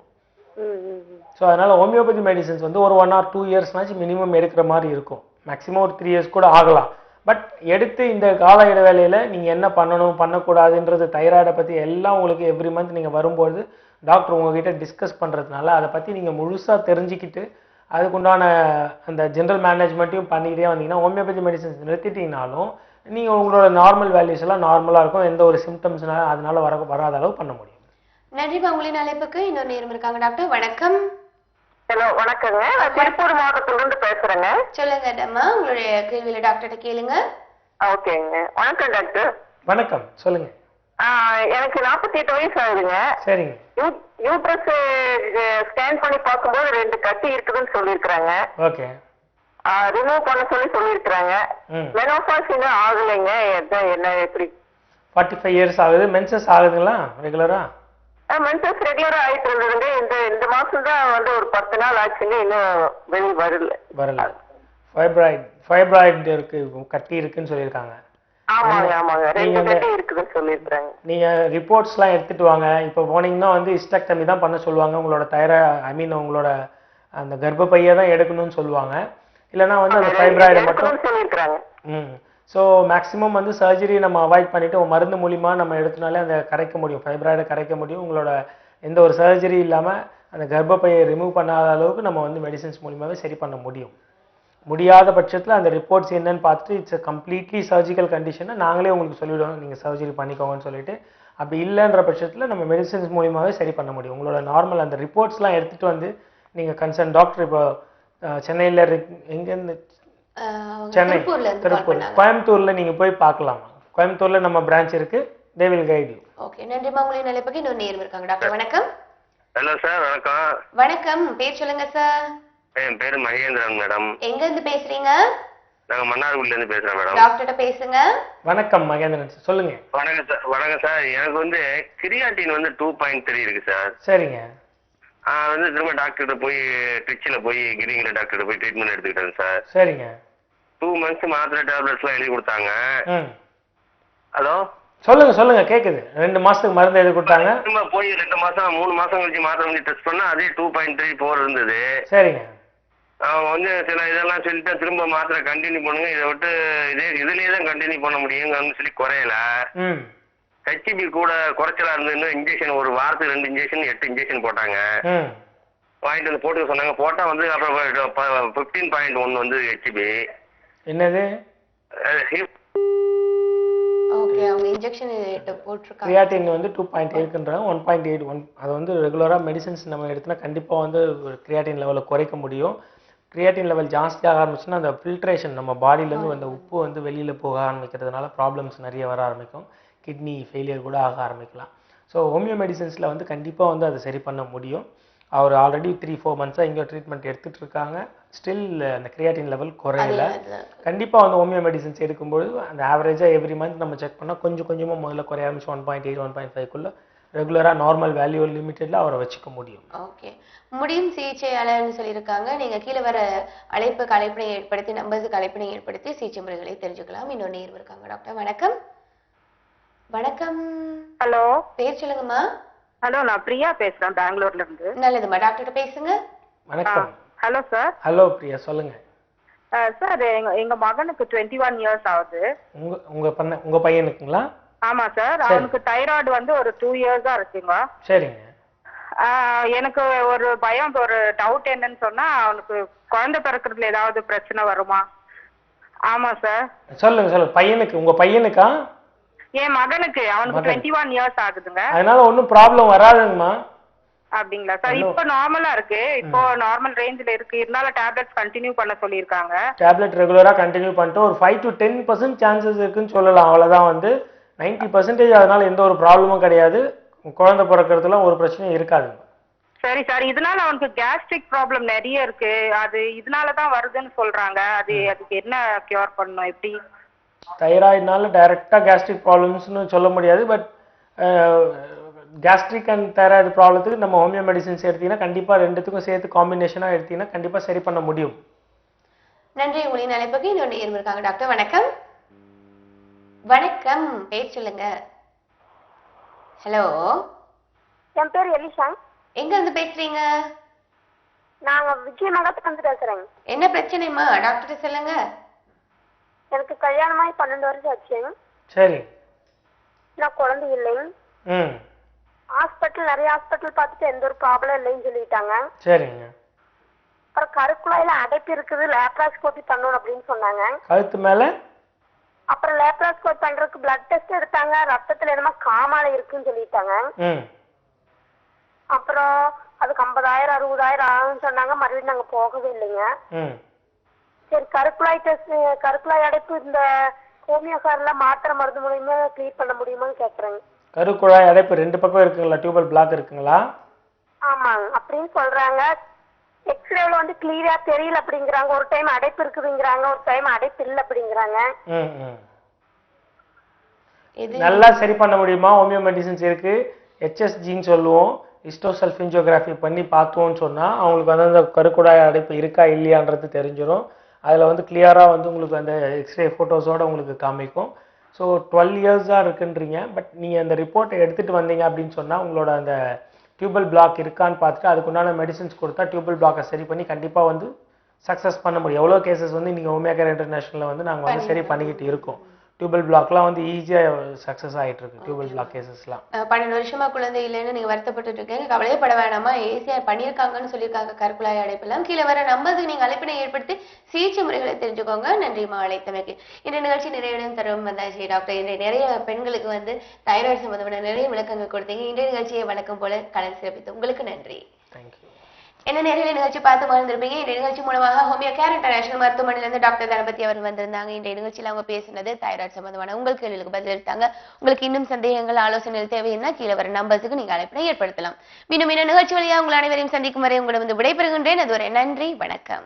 ஸோ அதனால் ஹோமியோபதி மெடிசன்ஸ் வந்து ஒரு 1 or 2 இயர்ஸ்னாச்சும் மினிமம் எடுக்கிற மாதிரி இருக்கும். மேக்ஸிமம் ஒரு 3 இயர்ஸ் கூட ஆகலாம். பட் எடுத்து இந்த கால இடைவேளையில் நீங்கள் என்ன பண்ணணும் பண்ணக்கூடாதுன்றது தைராய்டை பற்றி எல்லாம் உங்களுக்கு எவ்ரி மந்த் நீங்கள் வரும்போது டாக்டர் உங்ககிட்ட டிஸ்கஸ் பண்ணுறதுனால அதை பற்றி நீங்கள் முழுசாக தெரிஞ்சுக்கிட்டு அதுக்குண்டான அந்த ஜென்ரல் மேனேஜ்மெண்ட்டையும் பண்ணிக்கிட்டே வந்தீங்கன்னா ஹோமியோபதி மெடிசன்ஸ் நிறுத்திட்டீங்கனாலும் நீங்கள் உங்களோட நார்மல் வேல்யூஸ் எல்லாம் நார்மலாக இருக்கும். எந்த ஒரு சிம்டம்ஸ்னால அதனால வராத அளவு பண்ண முடியும். நன்றி உங்களின் அழைப்புக்கு. இன்னொரு நேரம் இருக்காங்க டாக்டர். வணக்கம். ஹலோ வணக்கங்க. நான் திருப்பூர் மாவட்டத்திலிருந்து பேசுறேங்க. சொல்லுங்க அம்மா, உங்களுடைய கேள்வியில டாக்டர்கிட்ட கேளுங்க. ஓகேங்க. வணக்கம் டாக்டர். வணக்கம், சொல்லுங்க. எனக்கு 48 வயசு ஆகுதுங்க. சரிங்க. யூட்ரஸ் ஸ்கேன் பண்ணி பார்க்கும்போது 2 கட்டி இருக்குதுன்னு சொல்லியிருக்கிறாங்க. ஓகே. ரிமூவ் பண்ண சொல்லியிருக்கிறாங்க. மெனோபாஸ் இன்னும் ஆகலைங்க. என்ன எப்படி? 45 இயர்ஸ் ஆகுது. மென்சஸ் ஆகுதுங்களா ரெகுலரா? மென்சஸ் ரெகுலரா ஆயிட்டு இருந்ததுங்க. இந்த மாசம் தான் வந்து ஒரு 10 நாள் ஆச்சுங்க. இன்னும் வெளியே வரல. ஃபைப்ராய்டு இருக்கு, கட்டி இருக்குன்னு சொல்லியிருக்காங்க. ஆமாங்க ஆமாங்க 2 கட்டி இருக்குதுன்னு சொல்லியிருக்காங்க. நீங்க ரிப்போர்ட்ஸ்லாம் எடுத்துட்டு வாங்க. இப்போ போனீங்கன்னா வந்து ஹிஸ்டெக்டமி தான் பண்ண சொல்லுவாங்க. உங்களோட உங்களோட அந்த கர்ப்பப்பையை தான் எடுக்கணும்னு சொல்லுவாங்க. இல்லைன்னா வந்து அந்த ஃபைப்ராய்டை மட்டும் சொல்லியிருக்காங்க. ஸோ மேக்ஸிமம் வந்து சர்ஜரி நம்ம அவாய்ட் பண்ணிவிட்டு மருந்து மூலிமா நம்ம எடுத்தனாலே அந்த கரைக்க முடியும், ஃபைப்ராய்டை கரைக்க முடியும். உங்களோட எந்த ஒரு சர்ஜரி இல்லாமல் அந்த கர்ப்பப்பையை ரிமூவ் பண்ணாத அளவுக்கு நம்ம வந்து மெடிசன்ஸ் மூலிமாவே சரி பண்ண முடியும். முடியாத பட்சத்தில் அந்த ரிப்போர்ட்ஸ் என்னன்னு பார்த்துட்டு இட்ஸ் அ கம்ப்ளீட்லி சர்ஜிக்கல் கண்டிஷனை நாங்களே உங்களுக்கு சொல்லிவிடுவோம், நீங்கள் சர்ஜரி பண்ணிக்கோங்கன்னு சொல்லிட்டு. அப்படி இல்லைன்ற பட்சத்தில் நம்ம மெடிசன்ஸ் மூலிமாவே சரி பண்ண முடியும். உங்களோட நார்மல் அந்த ரிப்போர்ட்ஸ்லாம் எடுத்துகிட்டு வந்து நீங்கள் கன்சர்ன் டாக்டர் இப்போ சென்னையில் எங்கேருந்து சென்னை, திருப்பூர், கோயம்புத்தூர்ல நீங்க போய் பார்க்கலாம். கோயம்புத்தூர்ல நம்ம பிரான்ச் இருக்கு. they will guide you. Okay, நன்றி உங்களின் அழைப்புக்கு. இன்னொரு நேரம் இருக்காங்க டாக்டர். வணக்கம். Hello sir. வணக்கம். வணக்கம், பேர் சொல்லுங்க சார். என் பேரு மகேந்திரன் மேடம். எங்க இருந்து பேசுறீங்க? நாங்க மன்னார்குடில இருந்து பேசுறோம் மேடம். டாக்டர்கிட்ட பேசுங்க. வணக்கம் மகேந்திரன் சார், சொல்லுங்க. வணக்கம் சார். வணக்கம் சார். எனக்கு வந்து கிரியாட்டின் வந்து 2.3 இருக்கு சார். சரிங்க. வந்து திரும்ப டாக்டர்கிட்ட போய் திருச்சியில போய் கிரிங்கிற டாக்டர்கிட்ட போய் ட்ரீட்மெண்ட் எடுத்துக்கிட்டேன் சார். சரிங்க. 2 months மாத்திரை டேப்லெட்ஸ்லாம் எழுதி கொடுத்தாங்க. ஹலோ சொல்லுங்க கேக்குது. 2 மாசத்துக்கு மருந்து எழுதி கொடுத்தாங்க. திரும்ப போய் 2 மாசம் 3 மாசம் கழிச்சு மாத்திரை வந்து டெஸ்ட் பண்ணா அதே 2.34 இருந்தது. சரிங்க. அவங்க வந்து சில இதெல்லாம் சொல்லிட்டு திரும்ப மாத்திரை கண்டினியூ பண்ணுங்க, இதை விட்டு இதுலயே தான் கண்டினியூ பண்ண முடியுங்கன்னு சொல்லி குறையல. ஹெச்பி கூட குறைச்சலா இருந்ததுன்னு இன்ஜெக்ஷன் ஒரு வாரத்துக்கு 2 இன்ஜெக்ஷன் 8 இன்ஜெக்ஷன் போட்டாங்க. வாங்கிட்டு வந்து போட்டு சொன்னாங்க. போட்டா வந்து அப்புறம் 15.1 வந்து ஹெச்பி. என்னது? ஓகே, அவங்க இன்ஜெக்ஷன் போட்டுருக்காங்க. கிரியாட்டின் வந்து 2.8ன்றாங்க. 1.81 அது வந்து ரெகுலராக மெடிசன்ஸ் நம்ம எடுத்தோம்னா கண்டிப்பாக வந்து கிரியாட்டின் லெவலை குறைக்க முடியும். கிரியாட்டின் லெவல் ஜாஸ்தியாக ஆரம்பிச்சுன்னா அந்த ஃபில்ட்ரேஷன் நம்ம பாடியிலேருந்து அந்த உப்பு வந்து வெளியில் போக ஆரம்பிக்கிறதுனால ப்ராப்ளம்ஸ் நிறைய வர ஆரம்பிக்கும். கிட்னி ஃபெயிலியர் கூட ஆக ஆரம்பிக்கலாம். ஸோ ஹோமியோ மெடிசன்ஸில் வந்து கண்டிப்பாக வந்து அதை சரி பண்ண முடியும். அவர் ஆல்ரெடி 3-4 மந்த்ஸாக இங்கே ட்ரீட்மெண்ட் எடுத்துகிட்டு இருக்காங்க. ஸ்டில் அந்த கிரியாட்டின் லெவல் குறையல. கண்டிப்பாக வந்து ஹோமியோ மெடிசன்ஸ் எடுக்கும்போது அந்த ஆவரேஜாக எவ்ரி மந்த் நம்ம செக் பண்ணால் கொஞ்சம் கொஞ்சமாக முதல்ல குறைய ஆரம்பிச்சு 1.8 1.5க்குள்ளே ரெகுலராக நார்மல் வேல்யூ லிமிட்டடில் அவரை வச்சுக்க முடியும். ஓகே, முடியும் சிகிச்சையாளர்னு சொல்லியிருக்காங்க. நீங்கள் கீழே வர அழைப்பினை ஏற்படுத்தி நம்பருக்கு அழைப்பினை ஏற்படுத்தி சிகிச்சை முறைகளை தெரிஞ்சுக்கலாம். இன்னொரு நேர்வு இருக்காங்க. டாக்டர் வணக்கம். வணக்கம். ஹலோ, பேர் சொல்லுங்கம்மா. ஹலோ, நான் பிரியா பேசுறேன் பெங்களூர்ல இருந்து. நல்லதும்மா, டாக்டர் பேசுங்க. வணக்கம். Hello sir. ஹலோ பிரியா, சொல்லுங்க. சார், எங்க மகனுக்கு 21 இயர்ஸ் ஆகுது. உங்க பையனுக்குங்களா? ஆமா சார், அவனுக்கு தைராய்டு வந்து ஒரு 2 இயர்ஸா இருக்குங்க. சரிங்க. எனக்கு ஒரு பயம், ஒரு டவுட் என்னன்னு சொன்னா, அவனுக்கு குழந்தை பிறக்கிறதுல ஏதாவது பிரச்சனை வருமா? ஆமா சார். சொல்லுங்க. பையனுக்கு, உங்க பையனுக்கா? என் மகனுக்கு, அவனுக்கு 21 இயர்ஸ் ஆகுதுங்க. அதனால ஒன்றும் ப்ராப்ளம் வராதுங்கம்மா. அப்படிங்களா சார்? இப்ப நார்மலா இருக்கு, இப்போ நார்மல் ரேஞ்சில இருக்கு. இருந்தாலும் டேப்லெட்ஸ் கண்டினியூ பண்ண சொல்லியிருக்காங்க. டேப்லெட் ரெகுலரா கண்டினியூ பண்ணிட்டு ஒரு 5 to 10% சான்சஸ் இருக்குன்னு சொல்லலாம். அவ்வளவுதான். வந்து 90% அதனால எந்த ஒரு ப்ராப்ளமும் கிடையாது. குழந்தை பிறக்கிறதுல ஒரு பிரச்சனையும் இருக்காது. சரி சார், இதனால அவனுக்கு கேஸ்ட்ரிக் ப்ராப்ளம் நிறைய இருக்கு. அது இதனாலதான் வருதுன்னு சொல்றாங்க. அதுக்கு என்ன கியூர் பண்ணணும்? எப்படி? தைராய்டுனால டைரக்டா கேஸ்ட்ரிக் ப்ராப்ளம்ஸ்னு சொல்ல முடியாது. பட் கேஸ்ட்ரிக் அண்ட் தைராய்டு ப்ராப்ளத்துக்கு நம்ம ஹோமியோ மெடிசின்ஸ் எடுத்தீங்கன்னா கண்டிப்பா ரெண்டுத்துக்கும் சேர்த்து காம்பினேஷனா எடுத்தீங்கன்னா கண்டிப்பா சரி பண்ண முடியும். நன்றி. உங்களின் அழைப்புக்கு இன்னொரு நேர்வு இருக்காங்க. டாக்டர் வணக்கம். வணக்கம், பேர் சொல்லுங்க. ஹலோ, என் பேர் எலிஷா. எங்க இருந்து பேசுறீங்க? நாங்க விஜயநகரத்துல இருந்து பேசுறேங்க. என்ன பிரச்சனைமா? டாக்டர் சொல்லுங்க. எனக்கு கல்யாணமாயி 12 வருஷம் ஆச்சுங்க. சரி. நான் குழந்தை இல்லைங்க. நிறைய ஹாஸ்பிட்டல் பார்த்துட்டு எந்த ஒரு ப்ராப்ளம் இல்லைன்னு சொல்லிட்டாங்க. சரிங்க. அப்புறம் கருக்குழாயில அடைப்பு இருக்குது, லேப்ராஸ்கோபி பண்ணணும் அப்படின்னு சொன்னாங்க. கழுத்து மேல? அப்புறம் லேப்ராஸ்கோபி பண்றதுக்கு பிளட் டெஸ்ட் எடுத்தாங்க. ரத்தத்துல என்னமோ காமால இருக்குன்னு சொல்லிட்டாங்க. அப்புறம் அதுக்கு 50,000 60,000 ஆகும்னு சொன்னாங்க. மறுபடியும் நாங்க போகவே இல்லைங்க. சரி, கருக்குழாய் அடைப்பு இந்த ஹோமியோகார்ல மாத்திரை மருந்து மூலமா கிளியர் பண்ண முடியுமான்னு கேக்குறேங்க. கருக்குழாய் அடைப்பு 2 பக்கம் இருக்குங்களா? டியூபல் பிளாக் இருக்குங்களா? ஆமாங்க, அப்படின்னு சொல்றாங்க. எக்ஸ்ரேல வந்து கிளியரா தெரியல அப்படிங்கறாங்க. ஒரு டைம் அடைப்பு இருக்குதுங்கறாங்க, ஒரு டைம் அடைப்பு இல்ல அப்படிங்கறாங்க. நல்லா சரி பண்ண முடியுமா? ஹோமியோ மெடிசின்ஸ் இருக்கு. HSGன்னு சொல்லுவோம், ஹிஸ்டோசல்ஃபிஞ்சியோகிராஃபி பண்ணி பார்த்தோம்னு சொன்னா அவங்களுக்கு வந்து அந்த கருக்குழாய் அடைப்பு இருக்கா இல்லையான்றது தெரிஞ்சிடும். அதில் வந்து கிளியராக வந்து உங்களுக்கு அந்த எக்ஸ்ரே ஃபோட்டோஸோடு உங்களுக்கு காமிக்கும். ஸோ 12 இயர்ஸாக இருக்குன்றீங்க. பட் நீங்கள் அந்த ரிப்போர்ட்டை எடுத்துகிட்டு வந்தீங்க அப்படின்னு சொன்னால் உங்களோட அந்த டியூபல் பிளாக் இருக்கான்னு பார்த்துட்டு அதுக்குண்டான மெடிசின்ஸ் கொடுத்தா டியூபல் பிளாக்கை சரி பண்ணி கண்டிப்பாக வந்து சக்ஸஸ் பண்ண முடியும். எவ்வளோ கேசஸ் வந்து நீங்கள் ஹோமியோ கேர் இன்டர்நேஷனலில் வந்து நாங்கள் வந்து சரி பண்ணிக்கிட்டு இருக்கோம். டியூபல் பிளாக்லாம் வந்து ஈஸியாக சக்ஸஸ் ஆகிட்டு இருக்கு. டியூபல் பிளாக் கேசஸ்லாம் 12 வருஷமா குழந்தை இல்லைன்னு நீங்க வருத்தப்பட்டு இருக்கீங்க. கவலையே பட வேணாமா, ஈஸியா பண்ணியிருக்காங்கன்னு சொல்லியிருக்காங்க. கருக்குழாய் அடைப்பெல்லாம் கீழே வர நம்பருக்கு நீங்க அழைப்பினை ஏற்படுத்தி சிகிச்சை முறைகளை தெரிஞ்சுக்கோங்க. நன்றிமா அழைத்தமைக்கு. இந்த நிகழ்ச்சி நிறைய தரும் வந்தாச்சு டாக்டர். இன்றைய நிறைய பெண்களுக்கு வந்து தைராய்டு சம்பந்தமான நிறைய விளக்கங்கள் கொடுத்தீங்க. இன்றைய நிகழ்ச்சியை வழக்கம் போல கலந்து சிறப்பித்து உங்களுக்கு நன்றி. தேங்க்யூ. என்ன நேரில் நிகழ்ச்சி பார்த்து மறந்துருப்பீங்க. இந்த நிகழ்ச்சி மூலமாக ஹோமியோ கேர் இன்டர்நேஷனல் மருத்துவமனையிலிருந்து டாக்டர் கணபதி அவர் வந்திருந்தாங்க. இந்த நிகழ்ச்சியில் அவங்க பேசினது தைராய்டு சம்பந்தமான உங்கள் கேள்விகளுக்கு பதில் எடுத்தாங்க. உங்களுக்கு இன்னும் சந்தேகங்கள் ஆலோசனைகள் தேவைன்னா கீழே வர நம்பருக்கு நீங்க அழைப்பினை ஏற்படுத்தலாம். மீண்டும் இந்த நிகழ்ச்சி வழியாக உங்கள் அனைவரையும் சந்திக்கும் வரை உங்களிடம் விடைபெறுகின்றேன். அது ஒரு நன்றி, வணக்கம்.